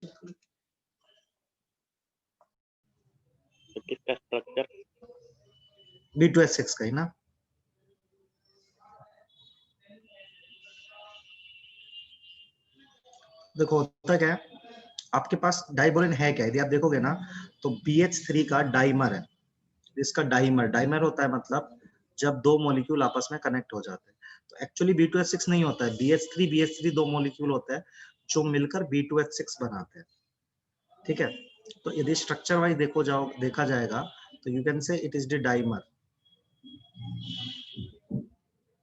तो किसका structure? B2H6 का ही ना। देखो होता क्या है, आपके पास डाइबोलिन है क्या, यदि आप देखोगे ना तो BH3 का डाइमर है, इसका डाइमर होता है मतलब जब दो मॉलिक्यूल आपस में कनेक्ट हो जाते हैं। तो एक्चुअली B2H6 नहीं होता है, BH3 दो मॉलिक्यूल होता है जो मिलकर B2H6 बनाते हैं। ठीक है, तो यदि स्ट्रक्चर वाइज देखा जाएगा तो you can say it is the dimer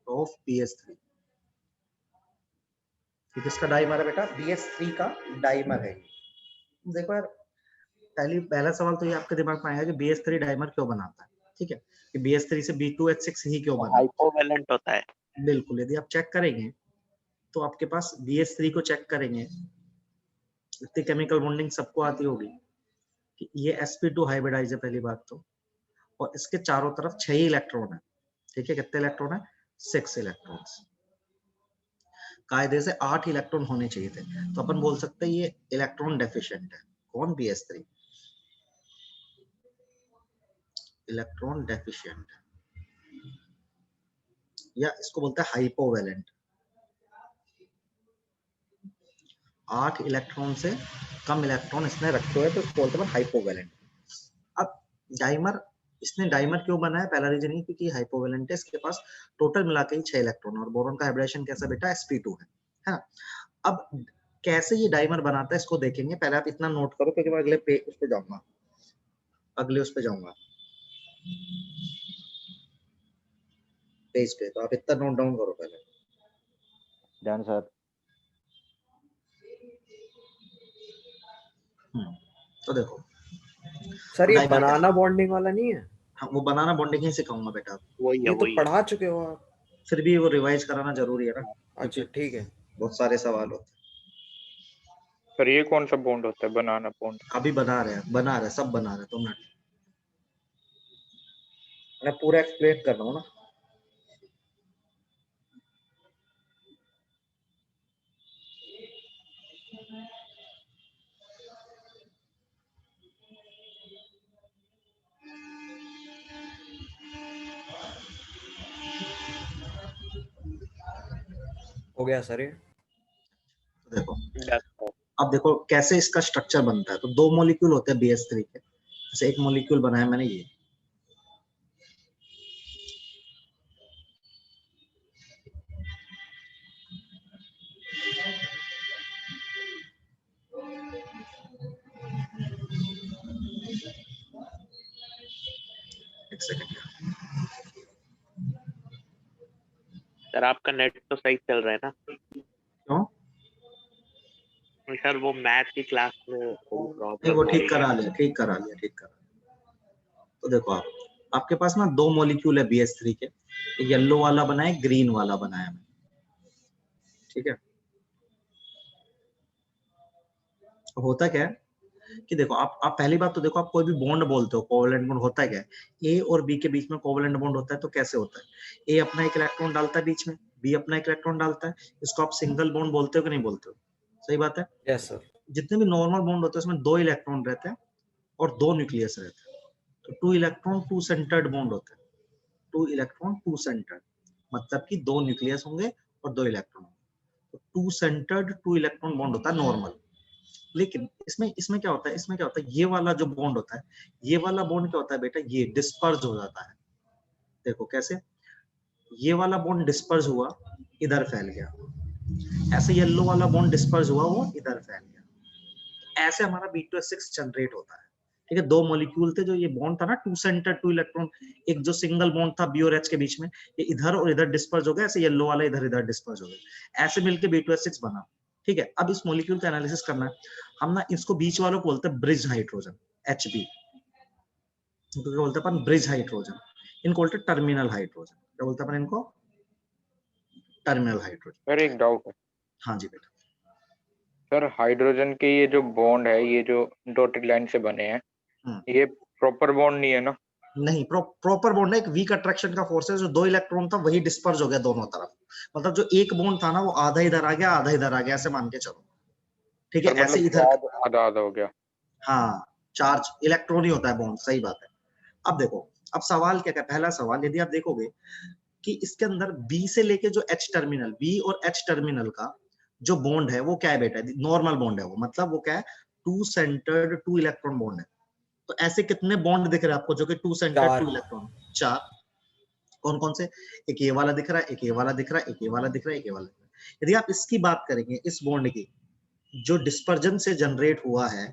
of BH3। किसका डाइमर है बेटा? BH3 का डाइमर है। देखो यार, पहला सवाल तो ये आपके दिमाग में आएगा कि BH3 डाइमर क्यों बनाता है। ठीक है, कि BH3 से B2H6 ही क्यों बना? हाइपोवैलेंट होता है। बिल्कुल, यदि आप चेक करेंगे तो आपके पास BH3 को चेक करेंगे, इतनी केमिकल बॉन्डिंग सबको आती होगी कि ये sp2 हाइब्रिडाइज है पहली बात तो, और इसके चारों तरफ 6 इलेक्ट्रॉन है। ठीक है, कितने इलेक्ट्रॉन है? 6 इलेक्ट्रॉन्स। कायदे से 8 इलेक्ट्रॉन होने चाहिए थे, तो अपन बोल सकते हैं ये इलेक्ट्रॉन डेफिशिएंट है। कौन? BH3 इलेक्ट्रॉन डेफिशिएंट है, या इसको बोलते हैं हाइपोवैलेंट। 8 इलेक्ट्रॉन से कम इलेक्ट्रॉन इसने रखे हुए तो इसको बोलते हैं हाइपोवैलेंट। अब डाइमर, इसने डाइमर क्यों बनाया? पहला रीजन ये क्योंकि हाइपोवैलेंट है, इसके पास टोटल मिला के ही 6 इलेक्ट्रॉन, और बोरॉन का हाइब्रिडेशन कैसा बेटा? sp2 है ना। अब कैसे ये डाइमर बनाता है इसको देखेंगे, पहले आप इतना नोट करो क्योंकि मैं अगले पेज उस पे जाऊंगा, पेज पे, तो आप इतना नोट डाउन करो पहले। Done sir. तो देखो सर, ये डाइमर बनाना बॉन्डिंग वाला नहीं है? हाँ, वो बनाना बॉन्डिंग ही सिखाऊंगा बेटा। वही है, ये तो वही है। पढ़ा चुके हो आप। फिर भी वो रिवाइज कराना जरूरी है ना, अच्छा ठीक है। बहुत सारे सवाल होते सर ये कौन सा बॉन्ड होता है बनाना बॉन्ड? हैं। अभी बना रहे हैं, सब बना रहे हैं, तुम मैं पूरा एक्सप्लेन कर रहा हूँ ना। हो गया सर ये। तो देखो, That's अब देखो कैसे इसका स्ट्रक्चर बनता है। तो दो मॉलिक्यूल होते हैं BH3 के, जैसे एक मॉलिक्यूल बनाया मैंने ये, एक सेकंड। सर आपका नेट तो सही चल रहा है ना? क्यों? सर वो मैथ की क्लास में थोड़ी नहीं, प्रॉब्लम वो आ ठीक रही करा लिया, ठीक करा लिया। तो देखो आपके पास ना दो मॉलिक्यूल है BH3 के, एक येलो वाला बना है, ग्रीन वाला बनाया है। ठीक है, तो होता क्या है कि देखो आप पहली बात तो देखो, आप कोई भी बॉन्ड बोलते हो, कोवैलेंट बॉन्ड होता है क्या? ए और बी के बीच में कोवैलेंट बॉन्ड होता है, तो कैसे होता है? ए अपना एक इलेक्ट्रॉन डालता है बीच में, बी अपना एक इलेक्ट्रॉन डालता है, इसको आप सिंगल बॉन्ड बोलते हो कि नहीं बोलते हो? सही बात है। Yes sir. जितने भी नॉर्मल बॉन्ड होते हैं उसमें दो इलेक्ट्रॉन रहते हैं और दो न्यूक्लियस रहते हैं, तो 2 इलेक्ट्रॉन 2 सेंटर्ड बॉन्ड होता है। 2 इलेक्ट्रॉन 2 सेंटर्ड मतलब कि दो न्यूक्लियस होंगे और दो इलेक्ट्रॉन होंगे, तो 2 सेंटर्ड 2 इलेक्ट्रॉन बॉन्ड होता है नॉर्मल। लेकिन इसमें क्या होता है, ये वाला जो बॉन्ड होता है, ये वाला बॉन्ड क्या होता है बेटा? ये डिस्पर्स हो जाता है। देखो कैसे, ये वाला बॉन्ड डिस्पर्स हुआ, इधर फैल गया, ऐसे येलो वाला बॉन्ड डिस्पर्स हुआ, वो इधर फैल गया। ऐसे हमारा B2H6 जनरेट होता है। ठीक है, दो मॉलिक्यूल थे, जो ये बॉन्ड था ना 2 सेंटर 2 इलेक्ट्रॉन, एक जो सिंगल बॉन्ड था B और H के बीच में, ये इधर और इधर डिस्पर्स हो गया, ऐसे येलो वाला इधर इधर डिस्पर्स हो गया, ऐसे मिलके B2H6 बना। ठीक है, अब इस मॉलिक्यूल का एनालिसिस करना है हम ना, इसको बीच वालों को बोलते हैं ब्रिज हाइड्रोजन, HB, इनको क्या बोलते हैं अपन? Bridge hydrogen. इनको बोलते हैं टर्मिनल हाइड्रोजन। क्या बोलते हैं अपन इनको? Terminal hydrogen. सर एक डाउट है। हाँ जी बेटा। सर हाइड्रोजन के ये जो बॉन्ड है, ये जो डॉटेड लाइन से बने हैं, ये प्रॉपर बॉन्ड नहीं है ना? नहीं, प्रॉपर बॉन्ड है, एक वीक अट्रैक्शन का फोर्स है, जो दो इलेक्ट्रॉन था वही डिस्पर्स हो गया दोनों तरफ, मतलब जो एक बॉन्ड था ना वो आधा इधर आ गया आधा इधर आ गया, ऐसे मान के चलो। ठीक है, सर ऐसे मतलब इधर आधा आधा हो गया। हाँ चार्ज इलेक्ट्रॉन ही होता है बॉन्ड, सही बात है। अब देखो, अब सवाल क्या है, पहला सवाल यदि आप देखोगे कि इसके अंदर बी से लेके जो एच टर्मिनल, बी और एच टर्मिनल का जो बॉन्ड है वो क्या है बेटा, नॉर्मल बॉन्ड है वो, मतलब वो क्या है, two centred two electron bond है। तो ऐसे कितने बॉन्ड दिख रहे हैं आपको जो कि टू सेंटर्ड टू इलेक्ट्रॉन? 4। कौन कौन से? एक ये वाला दिख रहा है, एक ये वाला दिख रहा है, एक ये वाला दिख रहा है, एक ये वाला दिख रहा है। यदि आप इसकी बात करेंगे, इस बॉन्ड की जो डिस्पर्जन से जनरेट हुआ है,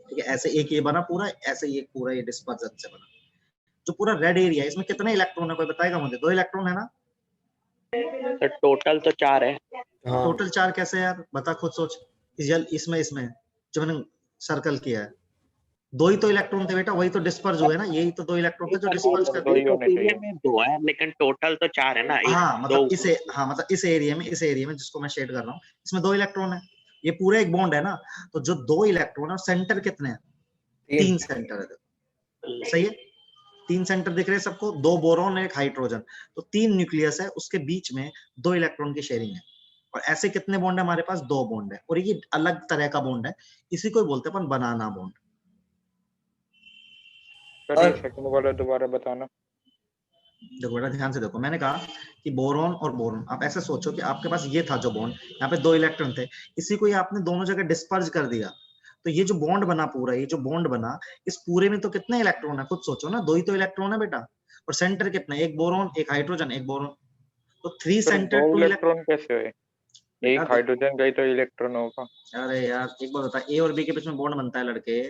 ठीक है, ऐसे एक ये बना पूरा, ऐसे ये पूरा ये डिस्पर्जन से बना, जो पूरा रेड एरिया है इसमें कितने इलेक्ट्रॉन है, कोई बताएगा मुझे? 2 इलेक्ट्रॉन है ना? सर टोटल तो 4 है। हाँ टोटल 4 कैसे है यार, बता खुद सोच। इसमें जो मैंने सर्कल किया है, 2 ही तो इलेक्ट्रॉन थे बेटा, वही तो डिस्पर्ज हुए ना, यही तो 2 इलेक्ट्रॉन थे जो सर डिस्पर्ज सर कर दो दिए। ही होने चाहिए। एरिया में 2 है लेकिन टोटल तो 4 है ना, एक हाँ दो। मतलब इस एरिया में जिसको मैं शेड कर रहा हूँ, इसमें 2 इलेक्ट्रॉन है, ये पूरा एक बॉन्ड है ना, तो जो 2 इलेक्ट्रॉन है सेंटर कितने हैं? 3 सेंटर है, सही है। 3 सेंटर दिख रहे हैं सबको, 2 बोरॉन एक हाइड्रोजन, तो 3 न्यूक्लियस है, उसके बीच में 2 इलेक्ट्रॉन की शेयरिंग है। और ऐसे कितने बॉन्ड है हमारे पास? 2 बॉन्ड है, और ये अलग तरह का बॉन्ड है, इसी को बोलते हैं अपन बनाना बॉन्ड। सर ये सेकंड वाला दोबारा बताना। देखो बेटा ध्यान से देखो, मैंने कहा कि बोरॉन और बोरॉन, आप ऐसे सोचो कि आपके पास ये था जो बॉन्ड, यहाँ पे 2 इलेक्ट्रॉन थे, इसी को ये आपने दोनों जगह डिस्पर्ज कर दिया, तो ये जो बॉन्ड बना पूरा, ये जो बॉन्ड बना, इस पूरे में तो कितने इलेक्ट्रॉन है, खुद सोचो ना, 2 ही तो इलेक्ट्रॉन है बेटा, और सेंटर कितना? एक बोरॉन, एक हाइड्रोजन, एक बोरॉन, तो 3 सर सेंटर 2 टू इलेक्ट्रॉन कैसे हुए? बेटा एक हाइड्रोजन का ही तो इलेक्ट्रॉन होगा। अरे यार एक बात बता, ए और बी के बीच में बॉन्ड बनता है लड़के,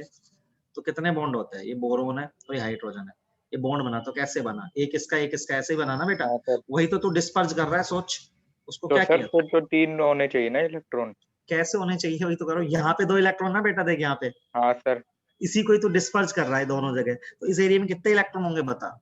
तो कितने बॉन्ड होते हैं? ये बोरोन है और ये हाइड्रोजन है, ये बॉन्ड बना तो कैसे बना? एक इसका ऐसे ही बना ना बेटा, हाँ सर, वही तो तू डिस्पर्ज कर रहा है, सोच उसको तो क्या सर किया? फिर तो 3 होने चाहिए ना इलेक्ट्रॉन। कैसे होने चाहिए, वही तो करो, यहाँ पे 2 इलेक्ट्रॉन ना बेटा, देख यहाँ पे, हाँ सर। इसी को ही तो डिस्पर्ज कर रहा है दोनों जगह, तो इस एरिया में कितने इलेक्ट्रॉन होंगे बता?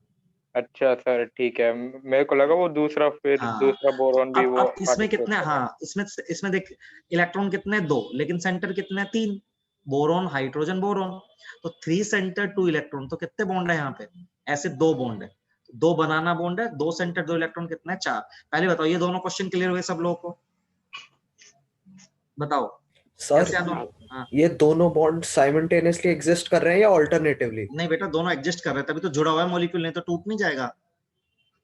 अच्छा सर ठीक है, मेरे को लगा वो दूसरा, फिर हाँ, दूसरा बोरॉन भी वो अब इसमें आगे कितने, हाँ इसमें देख, इलेक्ट्रॉन कितने? 2, लेकिन सेंटर कितने? 3, बोरॉन हाइड्रोजन बोरॉन, तो 3 सेंटर 2 इलेक्ट्रॉन, तो कितने बॉन्ड है यहाँ पे? ऐसे 2 बॉन्ड है, 2 बनाना बॉन्ड है, 2 सेंटर 2 इलेक्ट्रॉन, कितने? 4। पहले बताओ, ये दोनों क्वेश्चन क्लियर हुए सब लोगों को? बताओ सर, कैसे हाँ ये दोनों बॉन्ड साइमल्टेनियसली एग्जिस्ट कर रहे हैं या ऑल्टरनेटिवली? नहीं बेटा, दोनों एग्जिस्ट कर रहे हैं, तभी तो जुड़ा हुआ है मॉलिक्यूल, नहीं तो टूट नहीं जाएगा,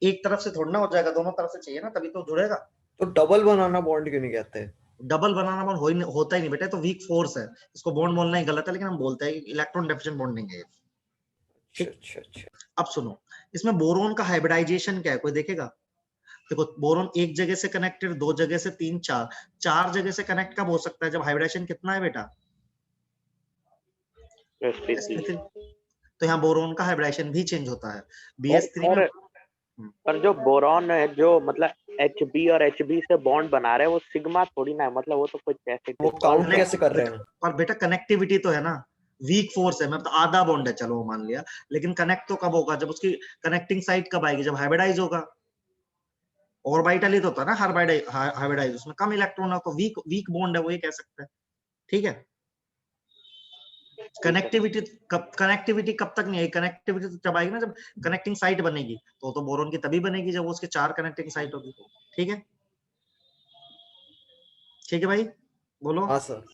एक तरफ से थोड़ा ना हो जाएगा, दोनों तरफ से चाहिए ना, तभी तो जुड़ेगा। तो डबल बनाना बॉन्ड क्यों नहीं कहते? डबल बनाना बॉन्ड होता ही नहीं बेटा, तो वीक फोर्स है, इसको बॉन्ड बोलना ही गलत है, लेकिन हम बोलते हैं इलेक्ट्रॉन डेफिशिएंट बॉन्डिंग है। ठीक, अच्छा। अब सुनो, इसमें बोरोन का हाइब्रिडाइजेशन क्या है, कोई देखेगा? देखो बोरोन एक जगह से कनेक्टेड, 2 जगह से, 3, 4 जगह से कनेक्ट कब हो सकता है? जब हाइब्रिडाइजेशन कितना है बेटा? sp3। तो यहाँ बोरोन का हाइब्रिडाइजेशन भी चेंज होता है, BH3 में। पर जो बोरॉन है, जो मतलब Hb और Hb से बॉन्ड बना रहे हैं, वो सिग्मा थोड़ी ना है, मतलब वो तो कुछ ऐसे वो काउंट कैसे कर रहे हैं? पर बेटा कनेक्टिविटी तो है ना, वीक फोर्स है, मतलब आधा बॉन्ड है, चलो वो मान लिया, लेकिन कनेक्ट तो कब होगा? जब उसकी कनेक्टिंग साइड कब आएगी? जब हाइब्रिडाइज होगा। ऑर्बिटल ही तो होता है ना हाइब्रिडाइज, उसमें कम इलेक्ट्रॉन है, तो वीक बॉन्ड है वो, ये कह सकते हैं। ठीक है, कनेक्टिविटी कब तक नहीं आई? कनेक्टिविटी तो जब आएगी ना, जब कनेक्टिंग साइट बनेगी, तो बोरोन की तभी बनेगी जब उसके 4 कनेक्टिंग साइट होगी। ठीक है, ठीक है भाई, बोलो। हाँ सर।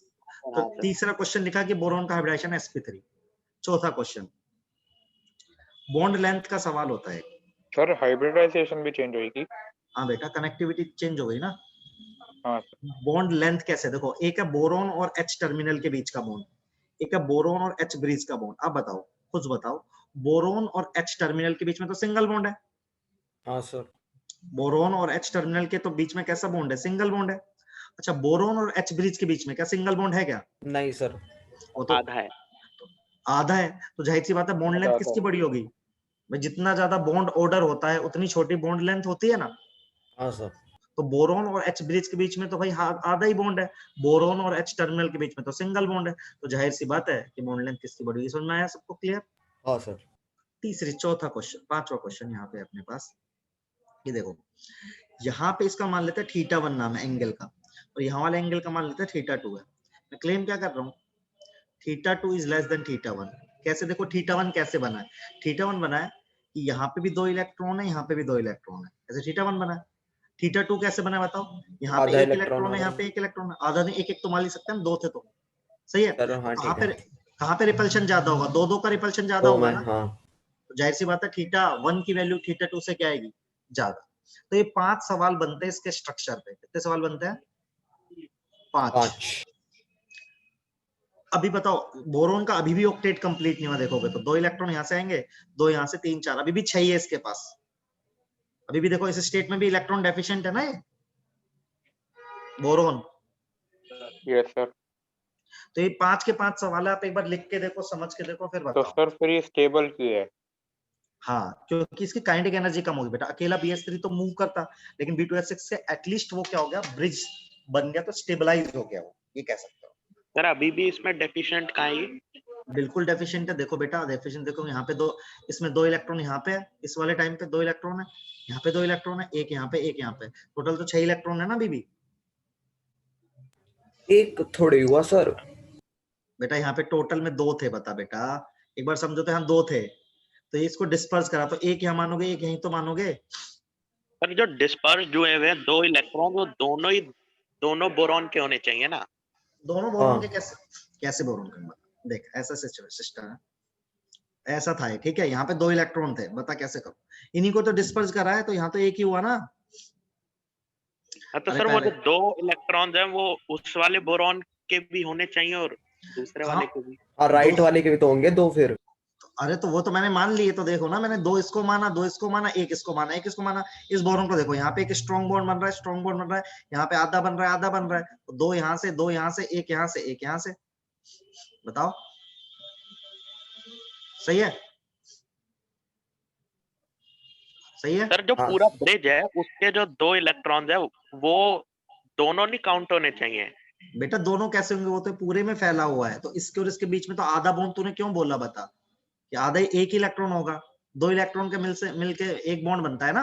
तो तीसरा क्वेश्चन लिखा कि बोरोन का हाइब्रिडाइजेशन sp3। चौथा क्वेश्चन बॉन्ड लेंथ का सवाल होता है। सर हाइब्रिडाइजेशन भी चेंज होगी? हाँ बेटा, कनेक्टिविटी चेंज हो गई ना। हाँ बॉन्ड लेंथ कैसे? देखो, एक है बोरोन और H टर्मिनल के बीच का बॉन्ड, एक है बोरोन और H ब्रिज का बॉन्ड। अब बताओ, खुद बताओ, बोरोन और H टर्मिनल के बीच में तो सिंगल बॉन्ड है। हाँ सर। बोरोन और H टर्मिनल के तो बीच में कैसा बॉन्ड है? सिंगल बॉन्ड है। अच्छा, बोरोन और H ब्रिज के बीच में क्या सिंगल बॉन्ड है क्या? नहीं सर, वो तो आधा है। आधा है, तो जाहिर सी बात है बॉन्ड लेंथ किसकी बड़ी होगी? भाई जितना ज्यादा बॉन्ड ऑर्डर होता है उतनी छोटी बॉन्ड लेंथ होती है ना। हाँ सर। तो बोरोन और H ब्रिज के बीच में तो भाई आधा ही बॉन्ड है, बोरोन और H टर्मिनल के बीच में तो सिंगल बॉन्ड है, तो जाहिर सी बात है कि बॉन्ड लेंथ किसकी बड़ी होगी। समझ में आया सबको? क्लियर? हाँ सर। चौथा क्वेश्चन, पांचवा क्वेश्चन यहाँ पे अपने पास, ये देखो, यहाँ पे इसका मान लेते हैं θ1 नाम है एंगल का, और यहाँ वाले एंगल का मान लेते हैं θ2 है। मैं क्लेम क्या कर रहा हूँ? θ2 इज लेस देन θ1। कैसे? देखो θ1 कैसे बना है? θ1 बना है कि यहाँ पे भी 2 इलेक्ट्रॉन है, यहाँ पे भी 2 इलेक्ट्रॉन है, ऐसे θ1 बना है। थीटा 2 कैसे बना बताओ? यहाँ पे आधा एक इलेक्ट्रॉन इलेक्ट्रॉन है, यहाँ पे एक इलेक्ट्रॉन है, आधा नहीं, एक तो मान ही सकते हैं हम, दो थे तो सही है। सर तो हाँ ठीक है। कहाँ पे रिपल्शन ज्यादा होगा? दो दो का रिपल्शन ज्यादा दो होगा में ना। हाँ। तो जाहिर सी बात है थीटा 1 की वैल्यू थीटा 2 से क्या आएगी? ज्यादा। तो ये 5 सवाल बनते हैं इसके स्ट्रक्चर पे। कितने सवाल बनते हैं? 5। 5। अभी बताओ बोरोन का अभी भी ऑक्टेट कंप्लीट नहीं हुआ, देखोगे तो 2 इलेक्ट्रॉन यहाँ से आएंगे, 2 यहाँ से, 3 4, अभी भी 6 ही है इसके पास। अभी भी देखो इस स्टेट में भी इलेक्ट्रॉन डेफिशिएंट है ना ये बोरोन। Yes sir. तो ये 5 के 5 सवाल है, आप एक बार लिख के देखो, समझ के देखो, फिर तो बताओ। सर फिर ये स्टेबल क्यों है? हाँ, क्योंकि इसकी काइनेटिक एनर्जी कम होगी बेटा। अकेला BH3 तो मूव करता, लेकिन B2H6 से एटलीस्ट वो क्या हो गया, ब्रिज बन गया, तो स्टेबलाइज हो गया वो, ये कह सकते हो। सर अभी भी इसमें डेफिशिएंट कहाँ है ये? बिल्कुल डेफिशिएंट है। देखो बेटा डेफिशिएंट देखो, यहाँ पे 2, इसमें 2 इलेक्ट्रॉन यहाँ पे है, इस वाले टाइम पे 2 इलेक्ट्रॉन है, यहाँ पे 2 इलेक्ट्रॉन है, एक यहाँ पे, एक यहाँ पे, टोटल तो 6 इलेक्ट्रॉन है ना अभी भी। एक थोड़े हुआ सर। बेटा यहाँ पे टोटल में 2 थे, बता बेटा, एक बार समझो तो यहाँ 2 थे, तो इसको डिस्पर्स करा तो एक यहाँ मानोगे, एक यहीं तो मानोगे। सर जो डिस्पर्स हुए हुए 2 इलेक्ट्रॉन, वो दोनों बोरॉन के होने चाहिए ना? दोनों बोरॉन के हाँ कैसे, कैसे बोरॉन के? देख ऐसा सिस्टम है, ऐसा था ये, ठीक है, यहाँ पे 2 इलेक्ट्रॉन थे, बता कैसे करो? इन्हीं को तो डिस्पर्स करा है, तो यहाँ तो एक ही हुआ ना। हाँ तो अरे सर वो पहले जो 2 इलेक्ट्रॉन्स हैं वो उस वाले बोरॉन के भी होने चाहिए और दूसरे हाँ, वाले के भी। हाँ राइट वाले के भी तो होंगे 2 फिर। अरे तो वो तो मैंने मान लिए, तो देखो ना, मैंने 2 इसको माना, 2 इसको माना, एक इसको माना, एक इसको माना। इस बोरॉन को देखो, यहाँ पे एक स्ट्रॉन्ग बॉन्ड बन रहा है, स्ट्रॉन्ग बॉन्ड बन रहा है, यहाँ पे आधा बन रहा है, आधा बन रहा है, तो 2 यहाँ से, 2 यहाँ से, एक यहाँ से, एक यहाँ से, बताओ सही है? सही है। सर जो हाँ पूरा ब्रिज है उसके जो 2 इलेक्ट्रॉन्स है वो दोनों नहीं काउंट होने चाहिए? बेटा दोनों कैसे होंगे? वो तो पूरे में फैला हुआ है, तो इसके और इसके बीच में तो आधा बॉन्ड तूने क्यों बोला, बता? कि आधा ही एक इलेक्ट्रॉन होगा, 2 इलेक्ट्रॉन के मिलके एक बॉन्ड बनता है ना।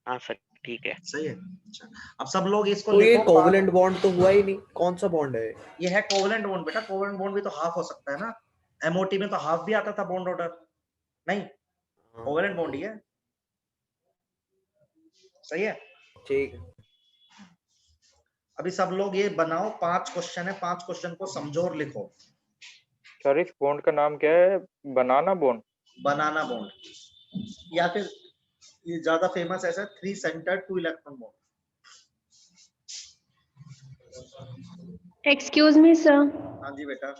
हाँ सर ठीक है। सही है। अच्छा, अब सब लोग इसको तो ये लिखो। कोवलेंट बॉन्ड तो हुआ ही नहीं, कौन सा बॉन्ड है? ये है कोवलेंट बॉन्ड बेटा। कोवलेंट बॉन्ड भी तो हाफ हो सकता है ना, MOT में तो हाफ भी आता था बॉन्ड ऑर्डर, नहीं कोवलेंट बॉन्ड ही है। सही है। ठीक है। अभी सब लोग ये बनाओ, 5 क्वेश्चन है, 5 क्वेश्चन को समझो और लिखो। सर इस बॉन्ड का नाम क्या है? बनाना बॉन्ड? बनाना बॉन्ड, या फिर ये ज्यादा फेमस ऐसा 3 centred 2 electron bond. Excuse me sir. हाँ जी बेटा।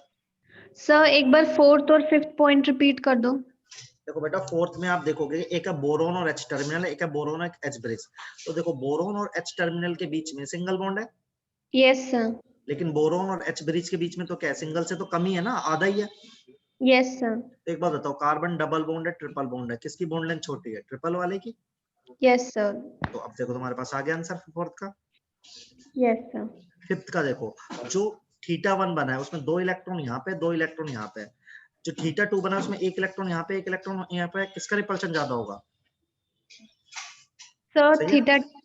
सर एक बार 4th और 5th पॉइंट रिपीट कर दो। देखो बेटा 4th में आप देखोगे, एक है बोरोन और H टर्मिनल, एक है बोरोन और H ब्रिज। तो देखो बोरोन और H टर्मिनल के बीच में सिंगल बॉन्ड है, यस सर। लेकिन बोरोन और H ब्रिज के बीच में तो क्या है, सिंगल से तो कम ही है ना, आधा ही है। Yes sir. तो एक बात बताओ, कार्बन डबल बॉन्ड है, ट्रिपल बॉन्ड है, किसकी बॉन्ड लेंथ छोटी है? ट्रिपल वाले की। Yes sir. तो अब देखो तुम्हारे पास आ गया आंसर 4th का। Yes sir. 5th का देखो, जो थीटा 1 बना है उसमें 2 इलेक्ट्रॉन यहाँ पे, 2 इलेक्ट्रॉन यहाँ पे। जो थीटा 2 बना है उसमें 1 इलेक्ट्रॉन यहाँ पे, 1 इलेक्ट्रॉन यहाँ पे, किसका रिपल्शन ज्यादा होगा? सर सही है, थीटा थीटा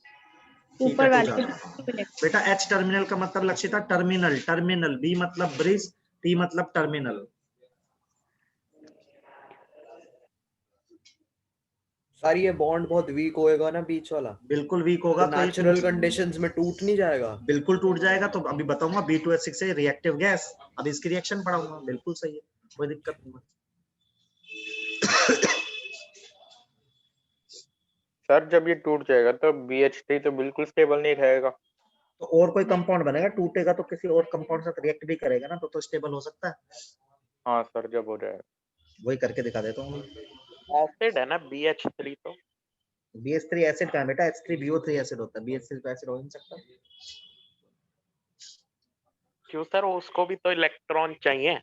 ऊपर 2 वाले ज्यादा होगा। बेटा H टर्मिनल का मतलब लक्षिता टर्मिनल, टर्मिनल, B मतलब ब्रिज, T मतलब टर्मिनल। सर ये बॉन्ड बहुत वीक होएगा ना बीच वाला, बिल्कुल वीक तो होगा, तो ये नेचुरल कंडीशंस में टूट नहीं जाएगा? बिल्कुल टूट जाएगा। तो अभी बताऊंगा B2H6 से रिएक्टिव गैस, अब इसकी रिएक्शन पढ़ाऊंगा, बिल्कुल सही है, कोई दिक्कत नहीं है। सर जब ये टूट जाएगा तो BH3 तो बिल्कुल स्टेबल नहीं रहेगा। तो और कोई कंपाउंड बनेगा, टूटेगा तो किसी और कंपाउंड से रिएक्ट भी करेगा ना, तो स्टेबल हो सकता है। हाँ सर जब हो जाएगा। वही करके दिखा देता हूँ। एसिड है ना BH3 तो? BH3 एसिड का है बेटा, H3BO3 एसिड होता है, BH3 तो एसिड हो नहीं सकता। क्यों सर, उसको भी तो इलेक्ट्रॉन चाहिए।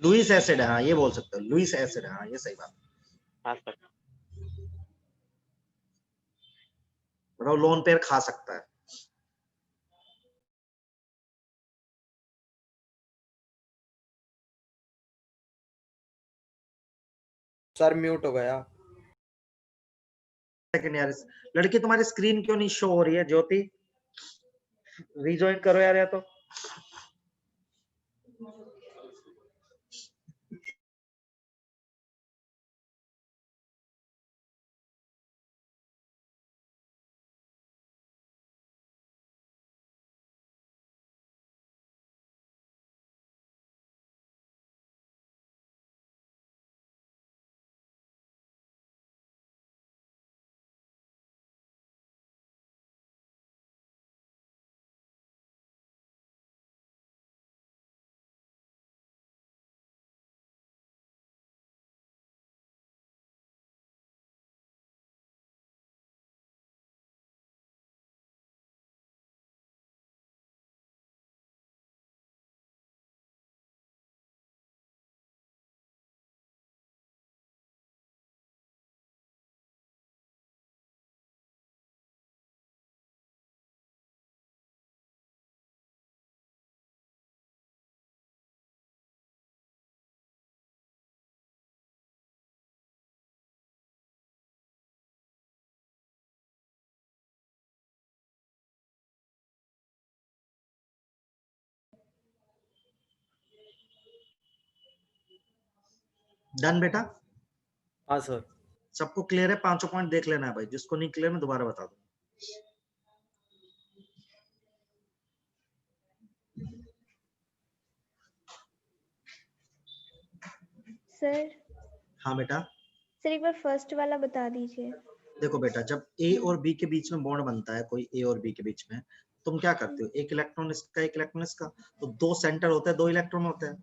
लुईस एसिड है, हाँ ये बोल सकते हो, लुईस एसिड है, हाँ ये सही बात। हाँ सर। बताओ लोन पेयर खा सकता है। सर म्यूट हो गया। सेकंड यार, लड़की तुम्हारी स्क्रीन क्यों नहीं शो हो रही है? ज्योति रीजॉइन करो यार, या तो डन बेटा? हाँ सर। सबको क्लियर है? पांचों पॉइंट देख लेना है भाई, जिसको नहीं क्लियर मैं दोबारा बता दूं। सर। हाँ बेटा। सर एक बार फर्स्ट वाला बता दीजिए। देखो बेटा, जब ए और बी के बीच में बॉन्ड बनता है, कोई ए और बी के बीच में, तुम क्या करते हो? एक इलेक्ट्रॉन इसका, एक इलेक्ट्रॉन इसका, तो दो सेंटर होते हैं, दो इलेक्ट्रॉन होते हैं,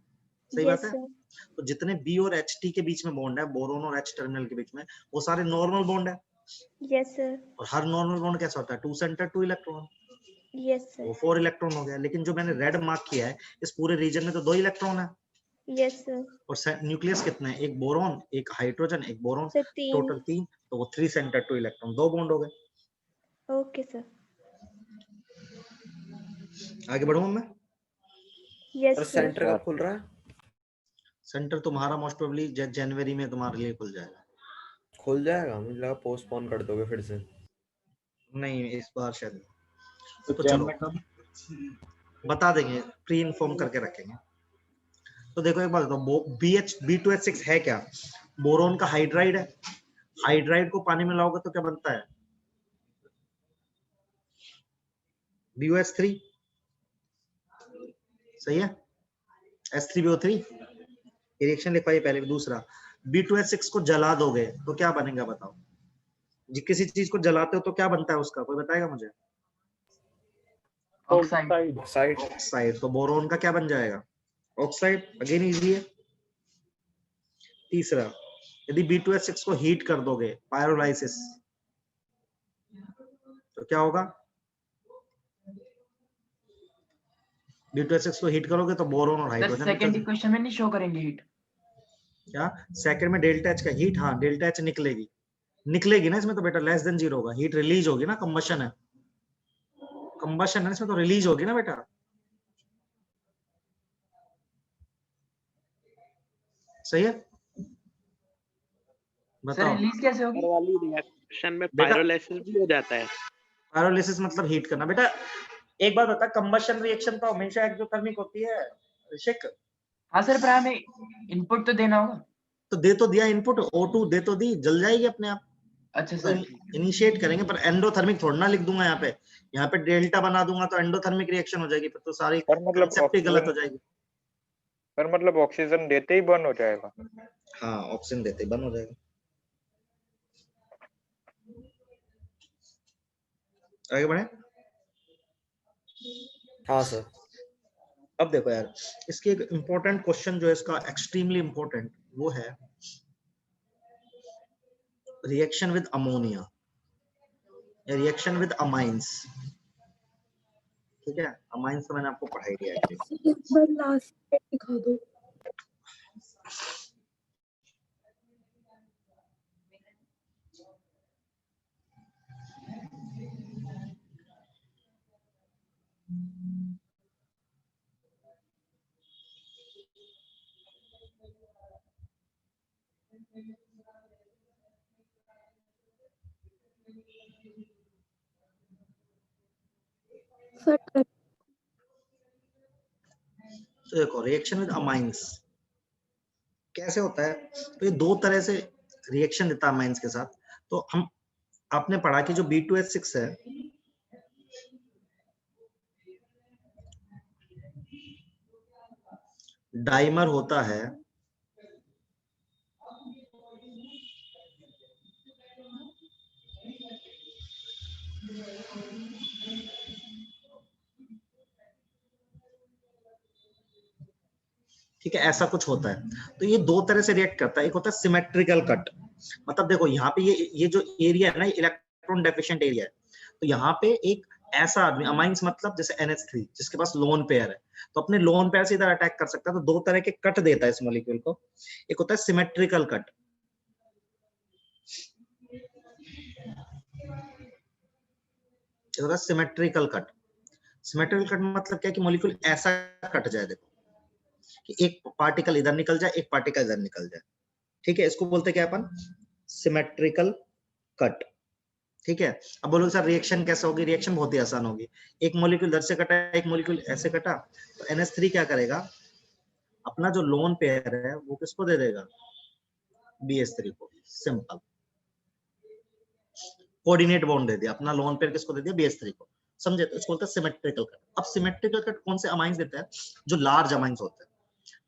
सही बात यस है? सर। तो जितने बी और एच टी के बीच में बॉन्ड है, बोरोन और एच टर्मिनल के बीच में, वो सारे नॉर्मल बॉन्ड है। Yes sir. और हर नॉर्मल बॉन्ड कैसा होता है? Two centre two electron, yes वो सर। 4 इलेक्ट्रॉन हो गया। लेकिन जो मैंने रेड मार्क किया है, इस पूरे रीजन में तो 2 इलेक्ट्रॉन है। Yes sir. और न्यूक्लियस कितने हैं? एक बोरॉन, एक हाइड्रोजन, एक बोरॉन, सर 3। टोटल 3। तो वो 3 सेंटर टू इलेक्ट्रॉन, 2 बॉन्ड हो गए। Okay sir. आगे बढ़ूं मैं? यस और सर। सेंटर कब खुल रहा है? सेंटर तुम्हारा मोस्ट प्रोबेबली जनवरी में तुम्हारे लिए खुल जाएगा। खुल जाएगा? मुझे लगा पोस्टपोन कर दोगे फिर से। नहीं, इस बार शायद। तो तो जैन चलो में कब? बता देंगे, प्री इन्फॉर्म करके रखेंगे। तो देखो एक बात बताओ, B2H6 है क्या? बोरोन का हाइड्राइड है। हाइड्राइड को पानी में लाओगे तो क्या बनता है? BOH3, सही है? H3BO3। रिएक्शन लिख पाइए पहले। दूसरा, B2H6 को जला दोगे तो क्या बनेगा बताओ? किसी चीज को जलाते हो तो क्या बनता है उसका, कोई बताएगा मुझे? ऑक्साइड। ऑक्साइड। ऑक्साइड। तो बोरोन का क्या बन जाएगा? ऑक्साइड। अगेन इजी है। तीसरा, यदि B2H6 को हीट कर दोगे, पायरोलाइसिस, तो क्या होगा? B2H6 को हीट करोगे तो बोरोन और हाइड्रोजन। सेकंड इक्वेशन में नहीं शो करेंगे हीट? क्या सेकंड में डेल्टा एच का हीट? हाँ, डेल्टा एच निकलेगी, निकलेगी ना इसमें तो बेटा, लेस देन 0 होगा। हीट रिलीज होगी ना, कंबशन है, कंबशन है इसमें तो रिलीज होगी ना बेटा, सही है? सर बताओ। रिलीज कैसे होगी? वाली रिएक्शन में बेटा- पायरोलाइसिस भी हो जाता है। पायरोलिसिस मतलब हीट करना बेटा। एक बात बता, कंबशन रिएक्शन तो हमेशा एक्सोथर्मिक होती है ऋषिक। हाँ सर, पर हमें इनपुट तो देना होगा। तो दे तो दिया इनपुट, O2 दे तो दी, जल जाएगी अपने आप। अच्छा तो सर। इनिशिएट करेंगे, पर एंडोथर्मिक थोड़ा ना लिख दूंगा यहाँ पे। यहाँ पे डेल्टा बना दूंगा तो एंडोथर्मिक रिएक्शन हो जाएगी, फिर तो सारी पर मतलब कंसेप्ट ही गलत हो जाएगी। पर मतलब ऑक्सीजन देते ही बर्न हो जाएगा। हाँ, ऑक्सीजन देते ही बंद हो जाएगा। आगे बढ़े। हाँ सर। अब देखो यार, इसकी एक इंपॉर्टेंट क्वेश्चन जो है इसका, एक्सट्रीमली इंपॉर्टेंट, वो है reaction with ammonia, reaction with amines. ठीक है, अमाइंस तो मैंने आपको पढ़ाई दिया है। एक बार लास्ट दिखा दो। सर तो देखो, रिएक्शन विद अमाइंस कैसे होता है? तो ये दो तरह से रिएक्शन देता है अमाइंस के साथ। तो हम आपने पढ़ा कि जो B2H6 है, डाइमर होता है ठीक है, ऐसा कुछ होता है। तो ये दो तरह से रिएक्ट करता है। एक होता है सिमेट्रिकल कट, मतलब देखो यहाँ पे ये जो एरिया है ना, इलेक्ट्रॉन डेफिशिएंट एरिया है। तो यहाँ पे एक ऐसा आदमी, अमाइंस मतलब जैसे NH3 जिसके पास लोन पेयर है, तो अपने लोन पेयर से इधर अटैक कर सकता है। तो दो तरह के कट देता है इस मॉलिक्यूल को। एक होता है सिमेट्रिकल कट, एक होता है सिमेट्रिकल कट। सिमेट्रिकल कट मतलब क्या है कि मॉलिक्यूल ऐसा कट जाए, देखो कि एक पार्टिकल इधर निकल जाए, एक पार्टिकल इधर निकल जाए। ठीक है, इसको बोलते क्या अपन? Symmetrical cut. ठीक है, अब बोलो सर रिएक्शन कैसे होगी? रिएक्शन बहुत ही आसान होगी। एक मॉलिक्यूल इधर से कटा, एक मॉलिक्यूल ऐसे कटा, तो NH3 क्या करेगा? अपना जो लोन पेयर है वो किसको दे देगा? BH3 को, सिंपल कोऑर्डिनेट बॉन्ड दे दिया, अपना लोन पेयर किसको दे दिया, BH3 को, समझे? तो इसको बोलते हैं सिमेट्रिकल कट। अब सिमेट्रिकल कट कौन से अमाइंस देते हैं? जो लार्ज अमाइंस होते हैं,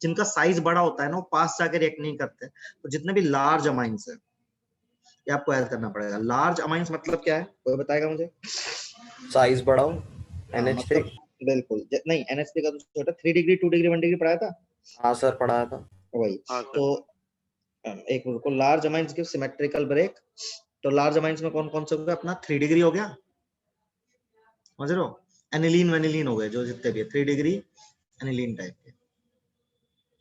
जिनका साइज बड़ा होता है ना, वो पास जाके रिएक्ट नहीं करते। तो जितने भी लार्ज अमाइंस है, ये आपको याद करना पड़ेगा। लार्ज अमाइंस मतलब क्या है, कोई बताएगा मुझे? साइज बढ़ाओ NH3। मतलब बिल्कुल नहीं, NH3 का तो छोटा, 3 डिग्री 2 डिग्री 1 डिग्री पढ़ाया था। हाँ सर पढ़ाया था। वही हाँ सर। तो एक मिनट को, large amines give symmetrical break. तो लार्ज अमाइंस में कौन कौन से हो गए? अपना 3 डिग्री हो गया, समझ रहे हो? एनिलीन वेनिलीन हो गए, जो जितने भी 3 डिग्री एनिलीन टाइप के,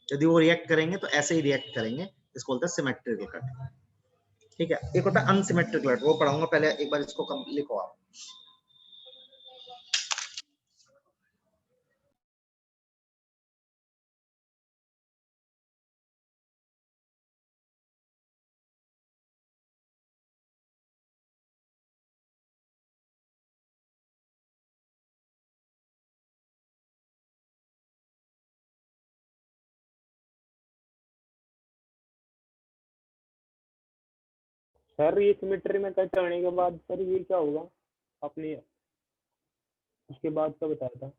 यदि वो रिएक्ट करेंगे तो ऐसे ही रिएक्ट करेंगे, इसको बोलते हैं सिमेट्रिकल कट। ठीक है, एक होता है अनसिमेट्रिकल कट, वो पढ़ाऊंगा, पहले एक बार इसको लिखो आप। सर ये सिमेट्री में कट करने के बाद सर ये क्या होगा? आपने उसके बाद क्या बताया था?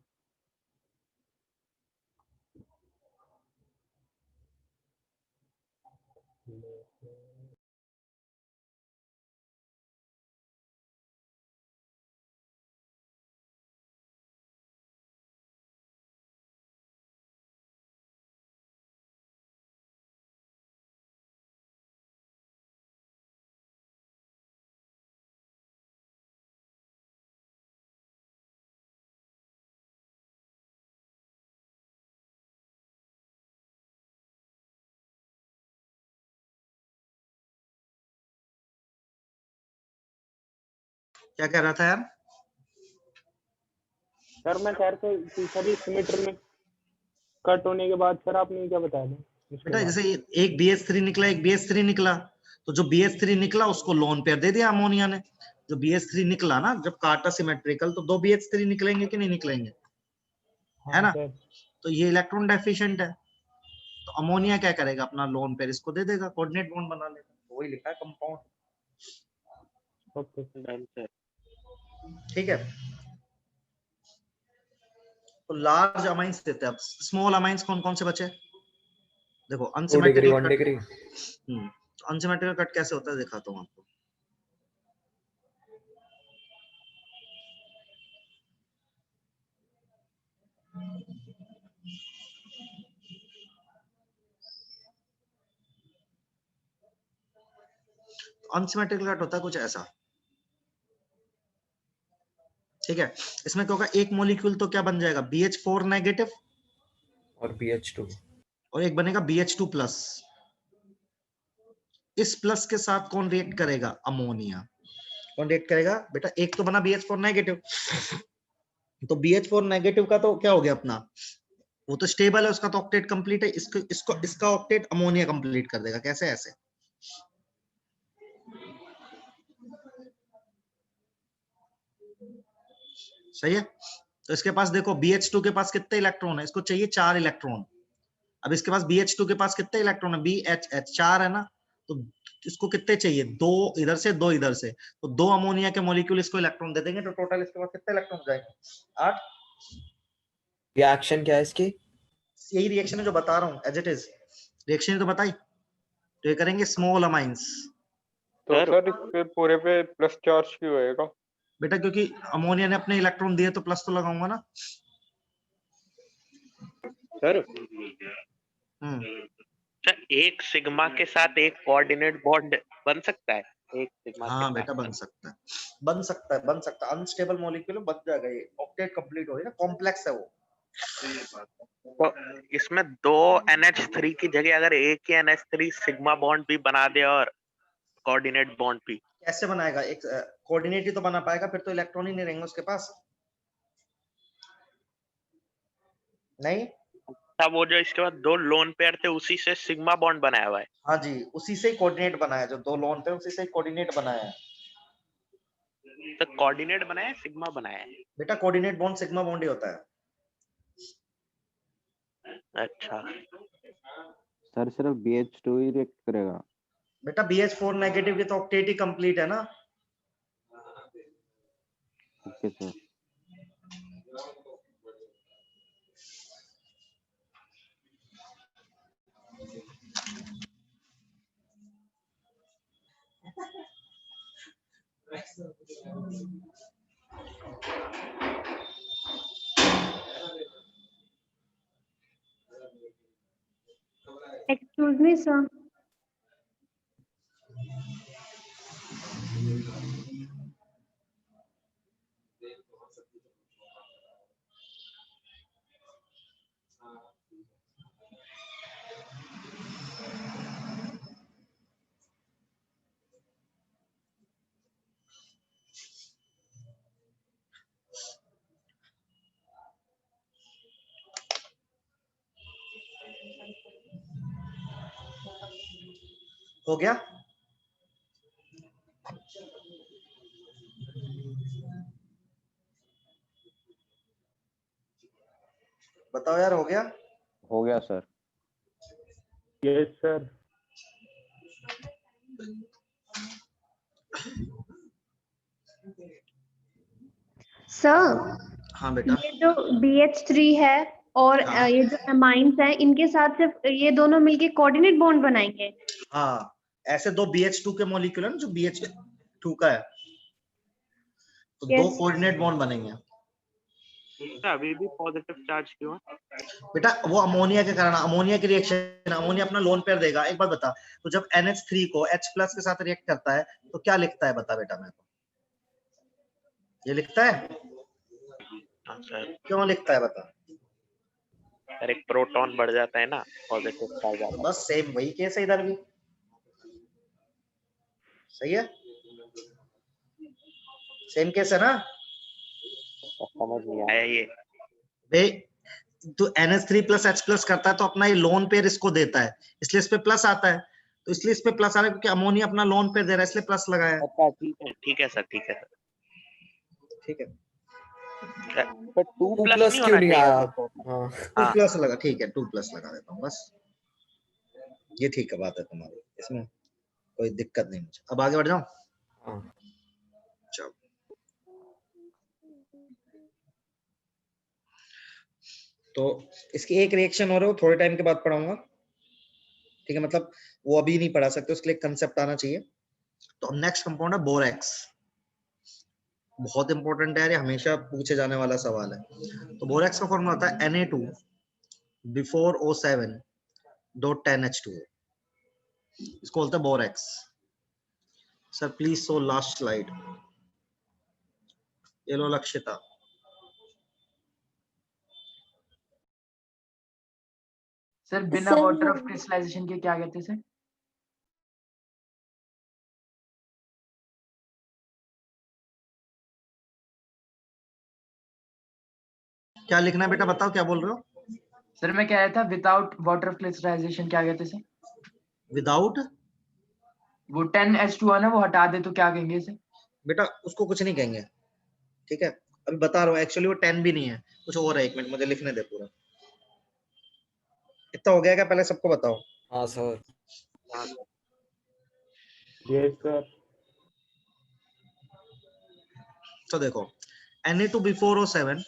क्या कह रहा था यार? सर मैं कह रहा था कि सर ये सिमेट्री में कट होने के बाद सर आपने क्या बताया था? बेटा जैसे एक BH3 निकला, एक BH3 निकला, तो जो BH3 निकला उसको लोन पेयर दे दिया अमोनिया ने। जो BH3 निकला ना, जब काटा सिमेट्रिकल, तो 2 BH3 निकलेंगे कि नहीं निकलेंगे? है ना? तो ये इलेक्ट्रॉन डेफिशिएंट है, तो अमोनिया क्या करेगा? अपना लोन पेयर इसको दे देगा, कोऑर्डिनेट बॉन्ड बना लेगा। तो वही लिखा है कंपाउंड। ठीक है, तो लार्ज अमाइंस देते हैं। अब स्मॉल अमाइंस कौन कौन से बचे? देखो 2 degree 1 unsymmetrical cut. Degree. Unsymmetrical cut कैसे होता है दिखाता हूँ आपको। अनसिमेट्रिकल कट होता है कुछ ऐसा। ठीक है, इसमें क्या होगा? एक मॉलिक्यूल तो क्या बन जाएगा? BH4 नेगेटिव और BH2, और एक बनेगा BH2 प्लस। इस प्लस के साथ कौन रिएक्ट करेगा? अमोनिया। कौन रिएक्ट करेगा बेटा? एक तो बना BH4 नेगेटिव, तो BH4 नेगेटिव का तो क्या हो गया अपना? वो तो स्टेबल है, उसका तो ऑक्टेट कंप्लीट है। इसका ऑक्टेट अमोनिया कंप्लीट कर देगा। कैसे? ऐसे। सही है। तो इसके पास देखो, BH2 के पास कितने इलेक्ट्रॉन है? इसको चाहिए 4 इलेक्ट्रॉन। अब इसके पास BH2 के पास कितने इलेक्ट्रॉन है? BHH 4 है ना, तो इसको कितने चाहिए? 2 इधर से, 2 इधर से, तो 2 अमोनिया के मॉलिक्यूल इसको इलेक्ट्रॉन दे देंगे, तो टोटल इसके पास कितने इलेक्ट्रॉन हो जाएंगे? 8। रिएक्शन क्या है इसकी? यही रिएक्शन है जो बता रहा हूँ, एज इट इज रिएक्शन तो बताई। तो ये करेंगे स्मॉल अमाइंस। तो सर इस पे पूरे पे प्लस चार्ज क्यों होएगा? बेटा क्योंकि अमोनिया ने अपने इलेक्ट्रॉन दिए, तो प्लस तो लगाऊंगा ना सर। हम्म। एक सिग्मा के साथ एक कोऑर्डिनेट बॉन्ड बन सकता है? एक सिग्मा हाँ के बेटा साथ बन सकता है, बन सकता है, बन सकता है। अनस्टेबल मॉलिक्यूल बन जाएगा, ये ऑक्टेट कंप्लीट हो गया ना, कॉम्प्लेक्स है वो। तो इसमें 2 NH3 की जगह अगर एक ही NH3 सिग्मा बॉन्ड भी बना दे और कोऑर्डिनेट बॉन्ड भी, कैसे बनाएगा? एक कोऑर्डिनेट ही तो बना पाएगा, फिर तो इलेक्ट्रॉन ही नहीं रहेंगे उसके पास। नहीं, तब वो जो इसके बाद 2 लोन पेयर थे उसी से सिग्मा बॉन्ड बनाया हुआ है। हाँ जी, उसी से ही कोऑर्डिनेट बनाया, जो 2 लोन पे उसी से ही कोऑर्डिनेट बनाया है। तो कोऑर्डिनेट बनाया है, सिग्मा बनाया है? बेटा कोऑर्डिनेट बॉन्ड सिग्मा बॉन्ड ही होता है। अच्छा, सर सिर्फ BH2 ही रिएक्ट करेगा? बेटा BH4 नेगेटिव की तो ऑक्टेट ही कंप्लीट है ना। Okay sir. Excuse me, sir. हो गया? बताओ यार, हो गया? हो गया सर। Yes sir. सर, हाँ बेटा। ये जो BH3 है और हाँ। ये जो अमाइंस हैं, इनके साथ सिर्फ ये दोनों मिलके कोऑर्डिनेट बॉन्ड बनाएंगे। हाँ, ऐसे दो BH2 के मॉलिक्यूल है ना जो BH2 का है, तो दो Yes. कोऑर्डिनेट बॉन्ड बनेंगे। अभी भी पॉजिटिव चार्ज क्यों है? बेटा वो अमोनिया के कारण, अमोनिया की रिएक्शन, अमोनिया अपना लोन पेयर देगा। एक बार बता, तो जब NH3 को H+ के साथ रिएक्ट करता है तो क्या लिखता है, बता बेटा मेरे को। ये लिखता है? हाँ सर। क्यों लिखता है बता? सर एक प्रोटॉन बढ़ जाता है ना, पॉजिटिव चार्ज आता है। बस सेम वही केस है इधर भी। सही है, सेम केस है ना। समझ नहीं आया ये। भाई तो NH3 + H+ करता है तो अपना ये लोन पेयर इसको देता है, इसलिए इस पे प्लस आता है। तो इसलिए इस पे प्लस आ रहा है क्योंकि अमोनिया अपना लोन पेयर दे रहा है, इसलिए प्लस लगाया है। अच्छा ठीक है सर, ठीक है सर। ठीक है, पर 2 2 प्लस प्लस नहीं क्यों होना नहीं चाहिए आया? तो? हाँ 2+ लगा, ठीक है 2+ लगा देता हूँ बस। ये ठीक है, बात है तुम्हारी, इसमें कोई दिक्कत नहीं मुझे। अब आगे बढ़ जाऊं? हाँ। चलो, तो इसकी एक रिएक्शन और है, वो थोड़े टाइम के बाद पढ़ाऊंगा। ठीक है, मतलब वो अभी नहीं पढ़ा सकते, उसके लिए कंसेप्ट आना चाहिए। तो नेक्स्ट कंपाउंड है बोरेक्स। बहुत इंपॉर्टेंट है यार, ये हमेशा पूछे जाने वाला सवाल है। तो बोरेक्स का फॉर्मूला होता है Na2 before O7 dot 10H2O। इसको बोलते हैं borax. Sir please so last slide. ये लो लक्षिता। सर बिना सर, वाटर ऑफ क्रिस्टलाइजेशन के क्या कहते हैं सर? क्या लिखना है बेटा, बताओ क्या बोल रहे हो? सर मैं कह रहा था विदाउट वाटर ऑफ क्रिस्टलाइजेशन क्या कहते हैं सर? विदाउट, वो 10H2 है ना, वो हटा दे तो क्या कहेंगे सर? बेटा उसको कुछ नहीं कहेंगे। ठीक है, अभी बता रहा हूँ, एक्चुअली वो 10 भी नहीं है, कुछ और है। एक मिनट मुझे लिखने दे पूरा। इतना हो गया क्या, पहले सबको बताओ। हाँ सर। Yes sir. तो देखो Na2 before O7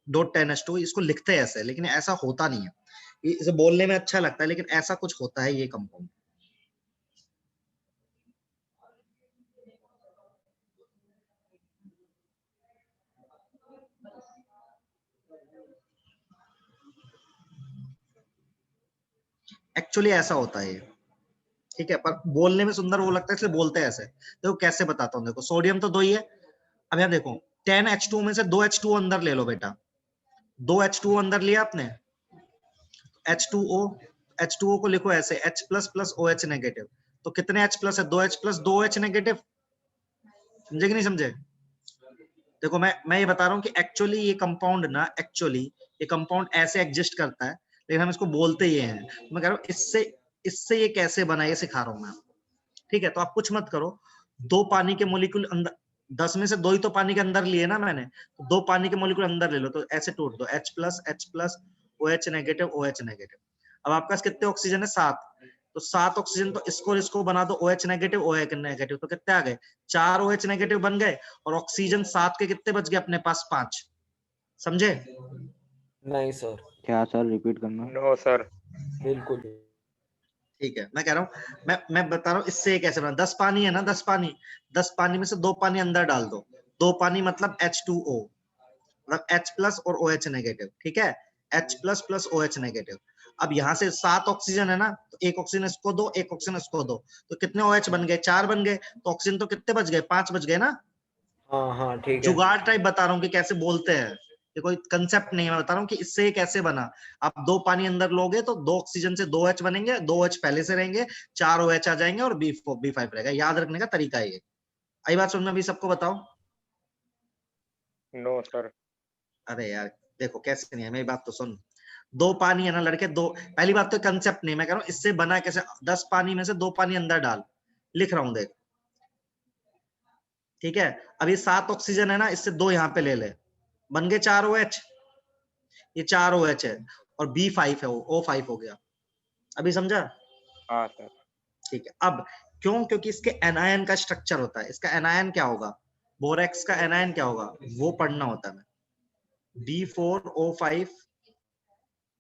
dot 10H2, इसको लिखते हैं ऐसे, लेकिन ऐसा होता नहीं है। इसे बोलने में अच्छा लगता है, लेकिन ऐसा कुछ होता है ये कंपाउंड। एक्चुअली ऐसा होता है ये। ठीक है, पर बोलने में सुंदर वो लगता है, इसलिए बोलते हैं ऐसे। देखो कैसे बताता हूँ। देखो सोडियम तो 2 ही है। अब यहाँ देखो 10H2 में से 2H2 अंदर ले लो बेटा। 2H2 अंदर लिया आपने, H2O, H2O को लिखो ऐसे H++ OH नेगेटिव। तो कितने H+ है? 2H+, 2OH negative. समझे कि नहीं समझे? देखो मैं ये बता रहा हूँ कि एक्चुअली ये कंपाउंड ना, एक्चुअली ये कंपाउंड ऐसे एग्जिस्ट करता है, लेकिन हम इसको बोलते ये हैं। मैं कह रहा हूँ इससे ये कैसे बना, ये सिखा रहा हूँ मैं। ठीक है, तो आप कुछ मत करो। 2 पानी के मॉलिक्यूल अंदर, 10 में से 2 ही तो पानी के अंदर लिए ना मैंने, तो 2 पानी के मॉलिक्यूल अंदर ले लो, तो ऐसे टूट दो H+, OH negative, OH negative. अब आपके पास कितने ऑक्सीजन है? 7। तो 7 ऑक्सीजन तो इसको और इसको बना दो OH नेगेटिव OH नेगेटिव, तो कितने आ गए 4 OH नेगेटिव बन गए, और ऑक्सीजन 7 के कितने बच गए अपने पास 5। समझे? नहीं सर, क्या सर रिपीट करना? No sir. बिल्कुल। ठीक है, मैं कह रहा हूँ, मैं बता रहा हूँ इससे ये कैसे बना। 10 पानी है ना, 10 पानी में से 2 पानी अंदर डाल दो, 2 पानी मतलब H2O, मतलब H प्लस और OH नेगेटिव, ठीक है, H plus plus OH negative. अब यहाँ से 7 ऑक्सीजन है ना, तो एक ऑक्सीजन इसको दो, एक ऑक्सीजन इसको दो, तो कितने OH बन गए 4 बन गए, तो ऑक्सीजन तो कितने बच गए 5 बच गए ना। हाँ हाँ ठीक है। जुगाड़ टाइप बता रहा हूँ कि कैसे बोलते हैं, ये कोई कंसेप्ट नहीं है, मैं बता रहा हूँ कि इससे कैसे बना। आप 2 पानी अंदर लोगे तो 2 ऑक्सीजन से 2 H बनेंगे, 2 H पहले से रहेंगे, 4 OH आ जाएंगे और B5 रहेगा। याद रखने का तरीका है ये। आई बात समझ में? अभी सबको बताओ। No sir. अरे यार देखो कैसे नहीं है, मेरी बात तो सुन। 2 पानी है ना लड़के, 2, पहली बात तो कंसेप्ट नहीं, मैं कह रहा हूँ इससे बना कैसे। 10 पानी में से 2 पानी अंदर डाल, लिख रहा हूँ देख, ठीक है। अब ये 7 ऑक्सीजन है ना, इससे 2 यहाँ पे ले ले, बन गए 4 OH, ये 4 OH है, और B5 है, वो O5 हो गया। अभी समझा? हाँ सर। ठीक है। अब क्यों? क्योंकि इसके एनायन का स्ट्रक्चर होता है, इसका एनायन क्या होगा, बोरेक्स का एनायन क्या होगा, वो पढ़ना होता है। B4O5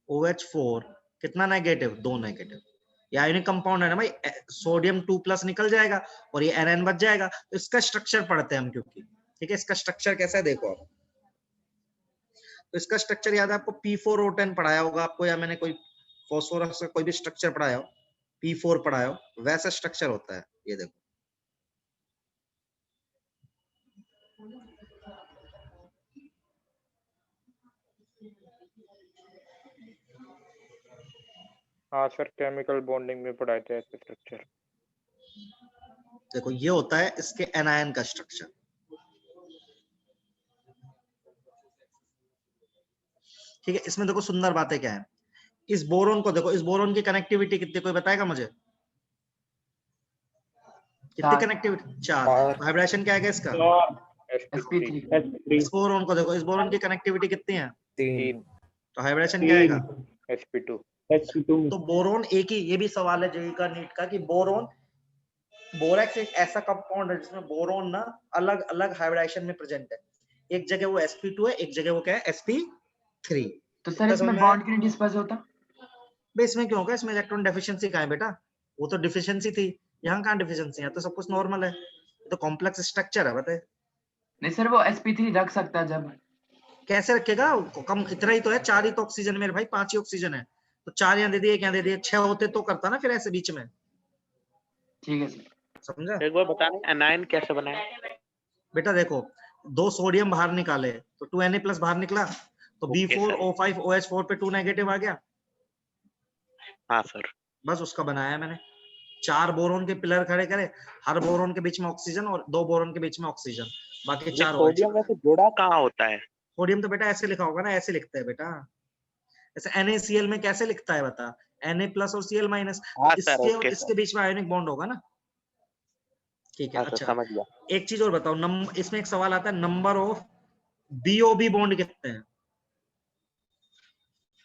OH4 कितना नेगेटिव, 2 नेगेटिव। ये आयोनिक कंपाउंड है ना भाई, सोडियम 2+ निकल जाएगा और ये एनायन बच जाएगा। तो इसका स्ट्रक्चर पढ़ते हैं हम, क्योंकि ठीक है, इसका स्ट्रक्चर कैसा है देखो आप। तो इसका स्ट्रक्चर याद है आपको, P4O10 पढ़ाया होगा आपको, या मैंने कोई फॉस्फोरस का कोई भी स्ट्रक्चर पढ़ाया हो, P4 पढ़ाया हो, वैसा स्ट्रक्चर होता है। ये देखो, हाँ सर, केमिकल बॉन्डिंग में पढ़ाए थे ऐसे स्ट्रक्चर। देखो ये होता है इसके एनायन का स्ट्रक्चर। ठीक है, इसमें देखो सुंदर बातें क्या है। इस बोरोन को देखो, इस बोरोन की कनेक्टिविटी कितनी, कोई बताएगा मुझे? कितनी 4 कनेक्टिविटी? 4। और वाइब्रेशन क्या है इसका? sp3 sp3 इस बोरोन को देखो, इस बोरोन की कनेक्टिविटी कितनी है? 3 तो हाइब्रेशन क्या आएगा? 3 sp2। sp2 तो बोरोन एक ही, ये भी सवाल है जेई का नीट का, कि बोरोन, बोरेक्स एक ऐसा कंपाउंड है जिसमें बोरोन ना अलग अलग हाइब्रेशन में प्रेजेंट है। एक जगह वो sp2 है, एक जगह वो क्या है, sp3। तो सर इसमें बॉन्ड क्यों नहीं डिस्पर्स होता? बे इसमें क्यों होगा, इसमें इलेक्ट्रॉन डेफिशिएंसी कहाँ है बेटा? वो तो डिफिशिएंसी थी, यहाँ कहाँ डिफिशिएंसी है? तो सब कुछ नॉर्मल है, ये तो कॉम्प्लेक्स स्ट्रक्चर है। बताए नहीं सर, वो sp3 रख सकता है जब। कैसे रखेगा? कम इतना ही तो है, 4 ही तो ऑक्सीजन मेरे भाई, 5 ही ऑक्सीजन है, तो 4 यहाँ दे दिए, क्या दे दिए, 6 होते तो करता ना फिर ऐसे बीच में। ठीक है सर। समझा? एक बार बताना एनायन कैसे बनाए? बेटा देखो, 2 सोडियम बाहर निकाले तो 2Na+ बाहर निकला, तो ओके सर। B4O5 OH4 पे 2 नेगेटिव आ गया। हाँ सर। बस उसका बनाया मैंने। 4 बोरोन के पिलर खड़े करे, हर बोरोन के बीच में ऑक्सीजन और 2 बोरोन के बीच में ऑक्सीजन, बाकी ये 4 OH। सोडियम वैसे जुड़ा कहाँ होता है? सोडियम तो बेटा ऐसे लिखा होगा ना, ऐसे लिखता है बेटा। ऐसे NaCl में कैसे लिखता है बता, Na+ और Cl-। हाँ तो सर, इसके और ओके इसके सर। बीच में आयोनिक बॉन्ड होगा ना। ठीक है, हाँ सर, अच्छा समझ गया। एक चीज और बताओ, इसमें एक सवाल आता है, नंबर ऑफ BOB बॉन्ड कितने हैं?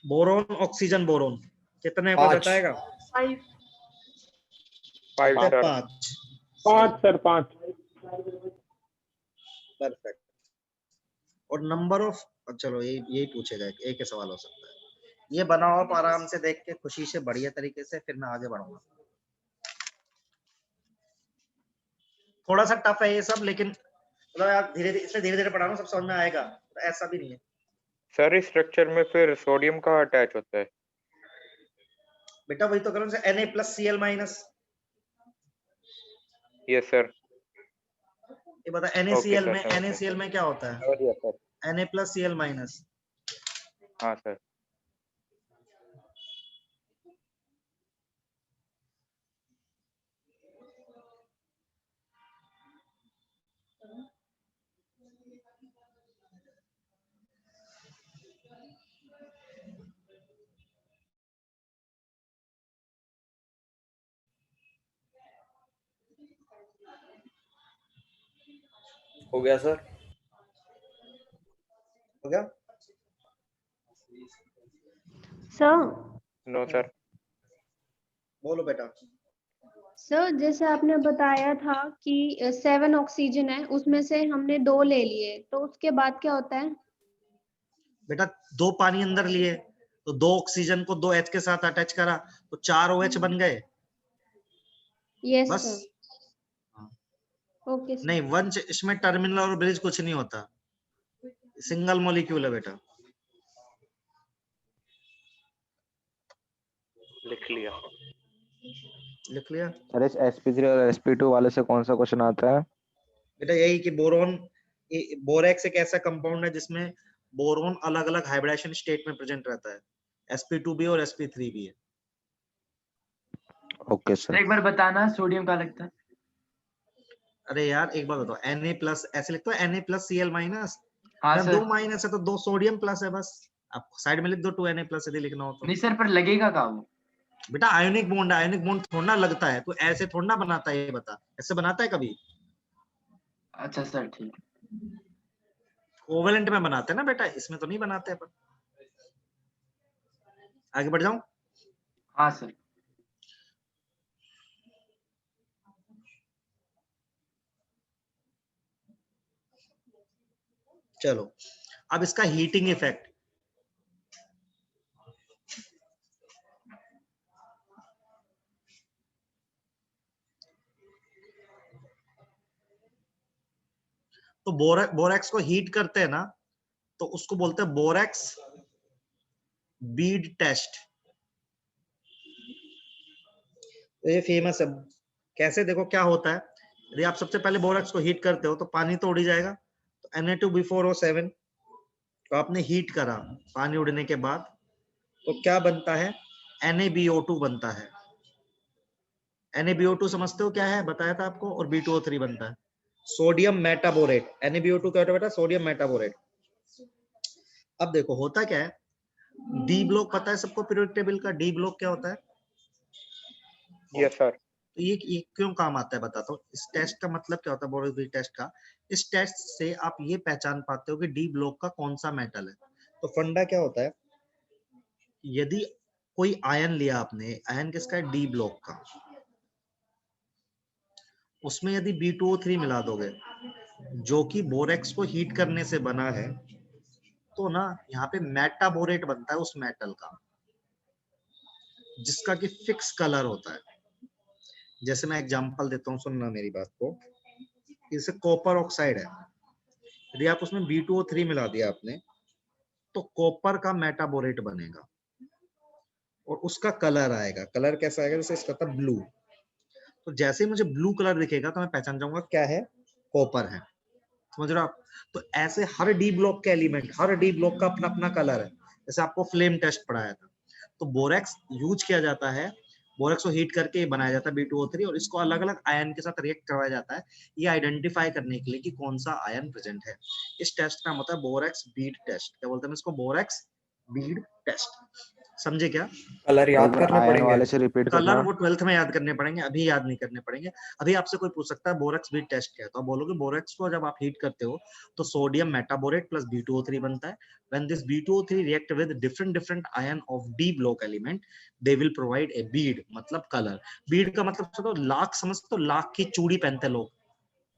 बोरोन ऑक्सीजन बोरोन कितने, कोई 5 बताएगा? 5 5 कितने? सर। 5। 5 sir 5 perfect. और नंबर ऑफ, चलो यही पूछेगा, एक ही सवाल हो सकता है। ये बनाओ आप आराम से देख के, खुशी से, बढ़िया तरीके से, फिर मैं आगे बढ़ूंगा। थोड़ा सा टफ है ये सब, लेकिन मतलब यार धीरे धीरे, इसलिए धीरे धीरे पढ़ाना, सब समझ में आएगा, तो ऐसा भी नहीं है। सर इस स्ट्रक्चर में फिर सोडियम कहाँ अटैच होता है? बेटा वही तो करो, Na+Cl-। Yes sir. ये बता, ओके NaCl सर, में, समझ गया NaCl में क्या होता है? समझ गया सर। Na+Cl-। हाँ सर। हो गया सर। हो गया? Sir no sir. बोलो बेटा। सर जैसे आपने बताया था कि 7 ऑक्सीजन है, उसमें से हमने 2 ले लिए, तो उसके बाद क्या होता है? बेटा 2 पानी अंदर लिए तो 2 ऑक्सीजन को 2 H के साथ अटैच करा तो 4 OH बन गए यस बस। सर। Okay sir. नहीं वंश इसमें टर्मिनल और ब्रिज कुछ नहीं होता, सिंगल मॉलिक्यूल है बेटा। लिख लिया। लिख लिया सर इस sp3 और sp2 वाले से कौन सा क्वेश्चन आता है? बेटा यही कि बोरेक्स एक ऐसा कंपाउंड है जिसमें बोरोन अलग अलग हाइब्रिडेशन स्टेट में प्रेजेंट रहता है, sp2 भी और sp3 भी है। Okay sir sir. एक बार बताना सोडियम का लगता है। अरे यार एक बार बताओ, Na+ ऐसे लिखते हो Na+Cl-। हाँ जब सर। 2 माइनस है तो 2 सोडियम प्लस है बस, आप साइड में लिख दो 2Na+ यदि लिखना हो तो। नहीं सर पर लगेगा कहाँ वो? बेटा आयोनिक बॉन्ड है, आयोनिक बॉन्ड थोड़ा लगता है, तो ऐसे थोड़ा बनाता है, ये बता ऐसे बनाता है कभी? अच्छा सर ठीक। कोवेलेंट में बनाते हैं ना बेटा, इसमें तो नहीं बनाते अपन। आगे बढ़ जाऊं? हाँ सर। चलो अब इसका हीटिंग इफेक्ट। तो बोरेक्स को हीट करते हैं ना, तो उसको बोलते हैं बोरेक्स बीड टेस्ट। तो ये फेमस है। कैसे देखो क्या होता है, यदि आप सबसे पहले बोरेक्स को हीट करते हो तो पानी तो उड़ ही जाएगा, तो Na2B4O7 तो आपने हीट करा, पानी उड़ने के बाद तो क्या बनता है, NaBO2 बनता है। NaBO2 समझते हो क्या है, बताया था आपको, और B2O3 बनता है सोडियम मेटाबोरेट। NaBO2 क्या होता है बेटा, सोडियम मेटाबोरेट। अब देखो होता क्या है, डी ब्लॉक पता है सबको पीरियोडिक टेबल का, डी ब्लॉक क्या होता है? Yes sir. तो ये क्यों काम आता है बताता हूँ। इस टेस्ट का मतलब क्या होता है, बोरोसिटी टेस्ट का? इस टेस्ट से आप ये पहचान पाते हो कि डी ब्लॉक का कौन सा मेटल है। तो फंडा क्या होता है, यदि कोई आयन लिया आपने, आयन किसका है, डी ब्लॉक का, उसमें यदि B2O3 मिला दोगे जो कि बोरेक्स को हीट करने से बना है, तो ना यहाँ पे मेटाबोरेट बनता है उस मेटल का, जिसका कि फिक्स कलर होता है। जैसे मैं एग्जांपल देता हूँ, सुनना मेरी बात को। जैसे कॉपर ऑक्साइड है, यदि आप उसमें B2O3 मिला दिया आपने, तो कॉपर का मेटाबोरेट बनेगा और उसका कलर आएगा। कलर कैसा आएगा, जैसे इसका था ब्लू, तो जैसे ही मुझे ब्लू कलर दिखेगा तो मैं पहचान जाऊंगा क्या है, कॉपर है। समझ रहे हो आप? तो ऐसे हर डी ब्लॉक के एलिमेंट, हर डी ब्लॉक का अपना अपना कलर है। जैसे आपको फ्लेम टेस्ट पढ़ाया था, तो बोरेक्स यूज किया जाता है, बोरेक्स को हीट करके बनाया जाता है B2O3, और इसको अलग अलग आयन के साथ रिएक्ट करवाया जाता है, ये आइडेंटिफाई करने के लिए कि कौन सा आयन प्रेजेंट है। इस टेस्ट का नाम होता है बोरेक्स बीड टेस्ट। क्या बोलते हैं इसको, बोरेक्स बीड टेस्ट। समझे क्या? कलर एक याद बार करने आयन पड़ेंगे? वाले से रिपीट कलर करना। वो 12th में याद करने पड़ेंगे, अभी याद नहीं करने पड़ेंगे। अभी आपसे कोई पूछ सकता है बोरेक्स बीट टेस्ट क्या है, तो आप बोलोगे बोरेक्स को जब आप हीट करते हो तो सोडियम मेटाबोरेट प्लस B2O3 बनता है। When this B2O3 react with different ion of D block element, they will provide a Beed, मतलब कलर। बीड का मतलब समझो, लाख समझते हो, लाख की चूड़ी पहनते लोग,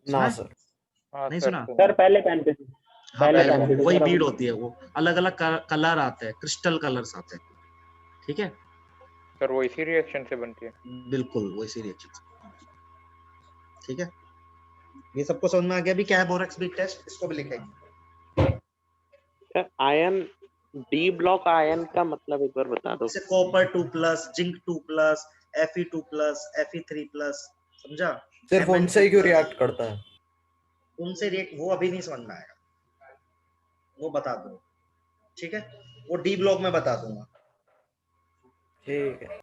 सुना ना है? सर। हाँ नहीं सर सुना? सर पहले पहनते थे, हाँ पहले पहले पहनते थे वही सर, बीड अब होती है, वो अलग अलग कलर आते हैं, क्रिस्टल कलर्स आते हैं। ठीक है, सर वो इसी रिएक्शन से बनती है। बिल्कुल वैसी रिएक्शन। ठीक है, ये सबको समझ में आ गया भी क्या है बोरेक्स बीट टेस्ट, इसको भी लिखेंगे। आयन, डी ब्लॉक आयन का मतलब एक बार बता दो। जैसे कॉपर 2+, जिंक 2+, Fe2+, Fe3+, समझा? सिर्फ उनसे ही क्यों रिएक्ट करता है? उनसे रिएक्ट वो अभी नहीं समझ में आएगा, वो बता दूंगा। ठीक है, वो डी ब्लॉक में बता दूंगा। ठीक है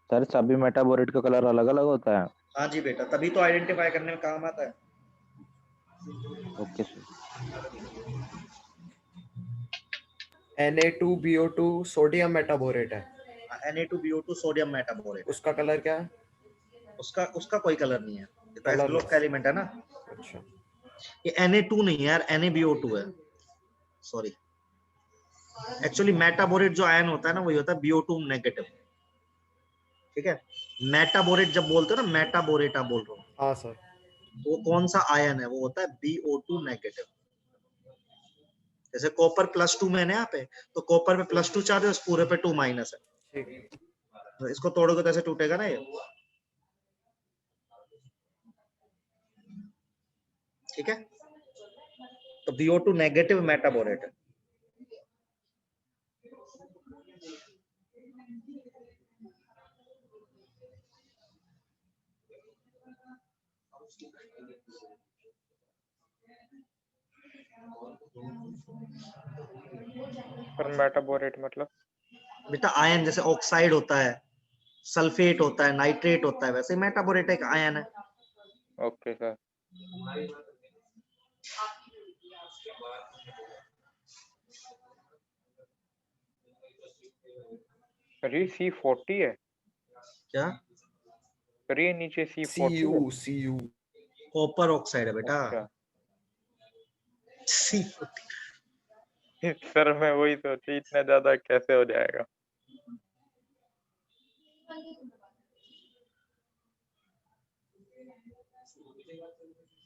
सर सभी मेटाबोरेट का कलर अलग अलग होता है? हाँ जी बेटा, तभी तो आइडेंटिफाई करने में काम आता है। Okay sir. Na2BO2 sodium metaborate है, Na2BO2 सोडियम मेटाबोरेट। उसका कलर क्या है? उसका कोई कलर नहीं है, ये तो S ब्लॉक कलरलेस। का एलिमेंट है ना। अच्छा ये Na2 नहीं है यार, NaBO2 है, सॉरी। एक्चुअली मेटाबोरेट जो आयन होता है ना, वही होता है BO2 नेगेटिव। ठीक है। मेटाबोरेट जब बोलते हो ना, मेटाबोरेट आप बोल रहे हो, हाँ सर। तो वो कौन सा आयन है? वो होता है BO2 नेगेटिव। जैसे कॉपर +2 में है ना यहाँ पे, तो कॉपर पे +2 चार्ज है, उस पूरे पे 2 माइनस है। ठीक। तो इसको तोड़ोगे तो ऐसे टूटेगा ना ये, ठीक है। तो BO2 नेगेटिव मेटाबोरेट है। पर मेटाबोरेट मतलब? बेटा आयन जैसे ऑक्साइड होता है, सल्फेट होता है, नाइट्रेट होता है, वैसे मेटाबोरेट एक आयन है। Okay sir. सर ये C40 है? क्या? सर ये नीचे C40 है? CU कॉपर ऑक्साइड है बेटा। अच्छा। C40। सर मैं वही सोची इतना ज्यादा कैसे हो जाएगा।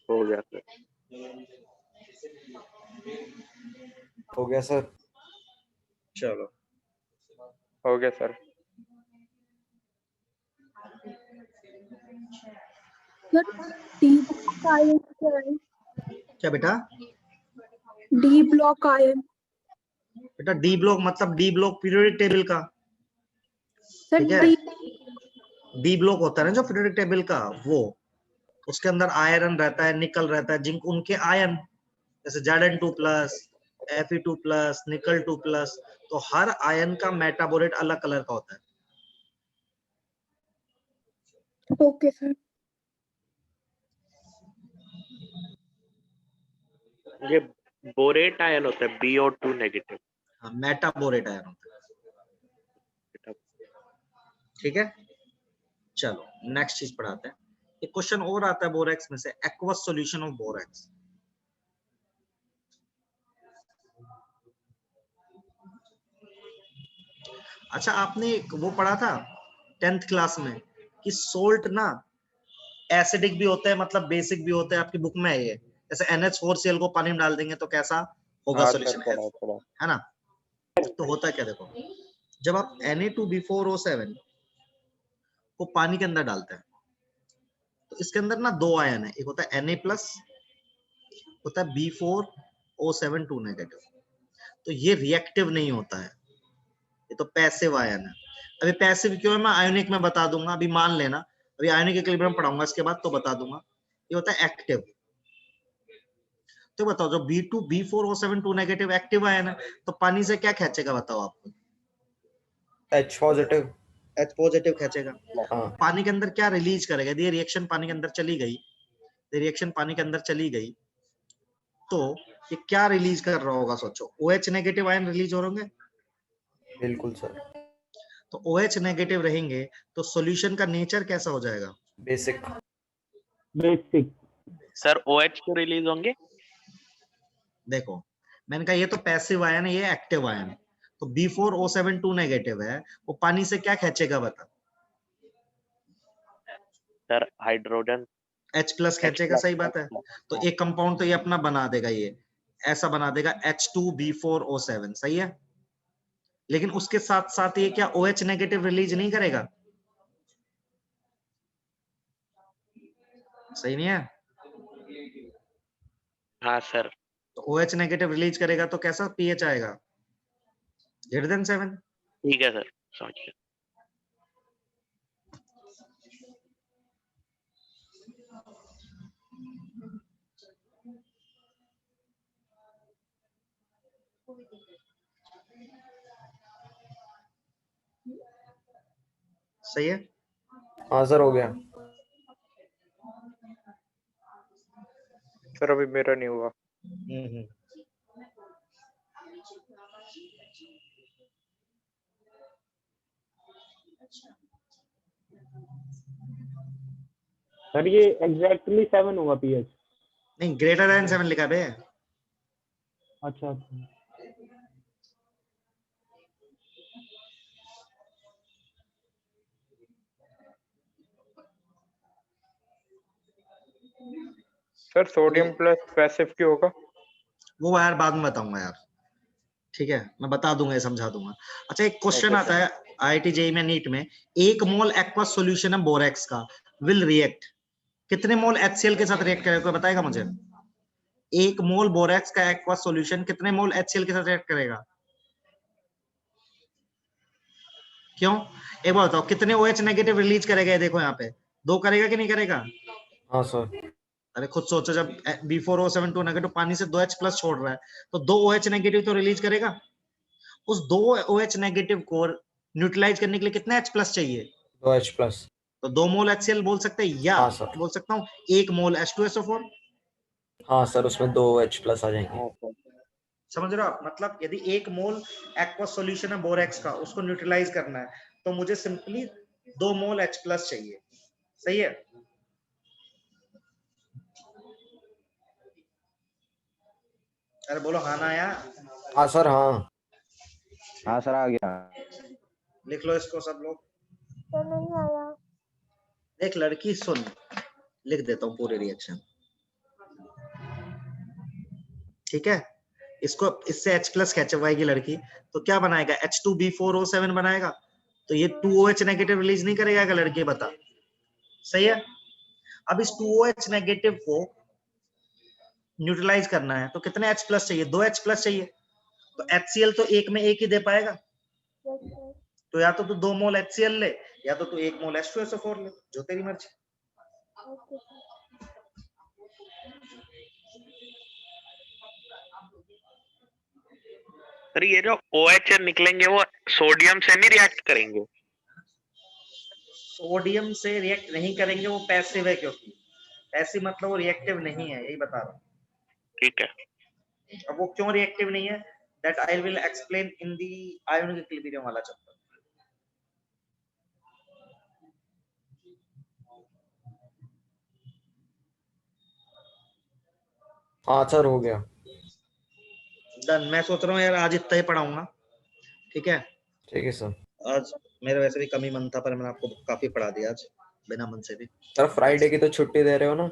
हो गया सर। हो गया सर। चलो हो गया sir. Sir D block ion क्या है? क्या बेटा? डी ब्लॉक आयन बेटा डी ब्लॉक मतलब डी ब्लॉक पीरियोडिक टेबल का, सर ठीक है। डी डी ब्लॉक होता है ना जो पीरियोडिक टेबल का, वो उसके अंदर आयरन रहता है, निकल रहता है, जिंक, उनके आयन, जैसे Zn2+, Fe2+, निकल 2+, तो हर आयन का मेटाबोरेट अलग कलर का होता है। Okay sir. ये बोरेट आयन होता है BO2 नेगेटिव। हाँ, मेटाबोरेट आयन होता है, ठीक है। चलो नेक्स्ट चीज पढ़ाते हैं। एक क्वेश्चन और आता है बोरेक्स में से, एक्वस सॉल्यूशन ऑफ बोरेक्स। अच्छा आपने वो पढ़ा था 10th क्लास में कि सोल्ट ना एसिडिक भी होता है, मतलब बेसिक भी होता है, आपकी बुक में है ये। जैसे NH4Cl को पानी में डाल देंगे तो कैसा होगा हाँ सर सॉल्यूशन, पढ़ा। है ना। तो होता क्या, देखो जब आप Na2B4O7 को पानी के अंदर डालते हैं तो इसके अंदर ना दो आयन है, एक होता है Na+, होता है B4O7 2 नेगेटिव। तो ये रिएक्टिव नहीं होता है, ये तो पैसिव आयन है। अभी पैसिव क्यों है मैं आयोनिक में बता दूंगा, अभी मान लेना, अभी आयोनिक इक्विलिब्रियम पढ़ाऊंगा इसके बाद तो बता दूंगा। ये होता है एक्टिव। तो बताओ जो B4O7 2 नेगेटिव एक्टिव आयन है, तो पानी से क्या खींचेगा बताओ आपको? H positive. H पॉजिटिव खींचेगा। हाँ। पानी के अंदर क्या रिलीज करेगा? यदि रिएक्शन पानी के अंदर चली गई, रिएक्शन पानी के अंदर चली गई तो ये क्या रिलीज कर रहा होगा सोचो? OH नेगेटिव आयन रिलीज हो होंगे। बिल्कुल सर। तो OH नेगेटिव रहेंगे तो सॉल्यूशन का नेचर कैसा हो जाएगा? बेसिक। बेसिक। सर OH क्यों रिलीज होंगे? देखो मैंने कहा ये तो पैसिव आयन है, ये एक्टिव आयन है। तो B4O7 2 नेगेटिव है, वो पानी से क्या खींचेगा बता? सर हाइड्रोजन H+ खींचेगा, सही बात है। तो एक कंपाउंड तो ये अपना बना देगा, ये ऐसा बना देगा H2B4O7, सही है। लेकिन उसके साथ साथ ये क्या OH नेगेटिव रिलीज नहीं करेगा? सही नहीं है? हाँ सर। तो OH नेगेटिव रिलीज करेगा तो कैसा pH आएगा? Greater than 7। ठीक है सर, समझ गया। सही है। हाँ सर हो गया। सर अभी मेरा नहीं हुआ। सर ये एग्जैक्टली 7 होगा पीएच। नहीं, ग्रेटर देन 7 लिखा बे। अच्छा अच्छा। सर सोडियम प्लस पैसिव क्यों होगा? वो यार बाद में बताऊंगा यार, ठीक है, मैं बता दूंगा, ये समझा दूंगा। अच्छा, एक क्वेश्चन Okay, आता है IIT JEE में नीट में, 1 मोल एक्वस सॉल्यूशन है बोरेक्स का विल रिएक्ट, कितने मोल HCl के साथ रिएक्ट करेगा, कोई बताएगा मुझे? 1 मोल बोरेक्स का एक्वस सॉल्यूशन कितने मोल HCl के साथ रिएक्ट करेगा? क्यों? एक बार बताओ, कितने OH नेगेटिव रिलीज करेगा? ये देखो यहाँ पे 2 करेगा कि नहीं करेगा? हाँ सर। अरे खुद सोचो, जब B4O72 नेगेटिव पानी से 2H प्लस छोड़ रहा है तो 2 OH नेगेटिव तो रिलीज करेगा। उस 2 OH नेगेटिव को न्यूट्रलाइज करने के लिए कितना H प्लस चाहिए? 2H plus. तो 2 मोल HCl बोल सकते हैं, या हाँ सर। बोल सकता हूँ 1 मोल H2SO4। हाँ सर, उसमें 2H प्लस आ जाएंगे। समझ रहे हो आप? मतलब यदि 1 मोल एक्वस सॉल्यूशन है बोरेक्स का, उसको न्यूट्रलाइज करना है तो मुझे सिंपली 2 मोल H प्लस चाहिए। सही है? अरे बोलो हाँ ना यार। हाँ सर। हाँ हाँ सर, आ गया। लिख लो इसको सब लोग। सर नहीं आया। एक लड़की सुन, लिख देता हूँ पूरे रिएक्शन, ठीक है? इसको इससे H प्लस खिंचवाएगी लड़की तो क्या बनाएगा? H2B4O7 बनाएगा। तो ये 2OH नेगेटिव रिलीज नहीं करेगा क्या लड़की? बता, सही है? अब इस 2OH नेगेटिव को न्यूट्रलाइज करना है तो कितने H प्लस चाहिए? 2H प्लस चाहिए। तो HCl तो 1 में 1 ही दे पाएगा, यस सर। तो या तो तू 2 मोल HCl ले, या तो तू 1 मोल H2SO4 ले, जो तेरी मर्जी। Okay sir. सर ये जो OH निकलेंगे वो सोडियम से नहीं रिएक्ट करेंगे? सोडियम से रिएक्ट नहीं करेंगे, वो पैसिव है, क्योंकि पैसिव मतलब वो रिएक्टिव नहीं है, यही बता रहा हूँ। ठीक है। अब वो क्यों रिएक्टिव नहीं है, that I will explain in the ionic equilibrium वाला चैप्टर। हाँ सर, हो गया। डन। मैं सोच रहा हूँ यार आज इतना ही पढ़ाऊंगा, ठीक है? ठीक है सर। आज मेरा वैसे भी कम ही मन था, पर मैंने आपको काफी पढ़ा दिया आज बिना मन से भी। सर फ्राइडे की तो छुट्टी दे रहे हो ना?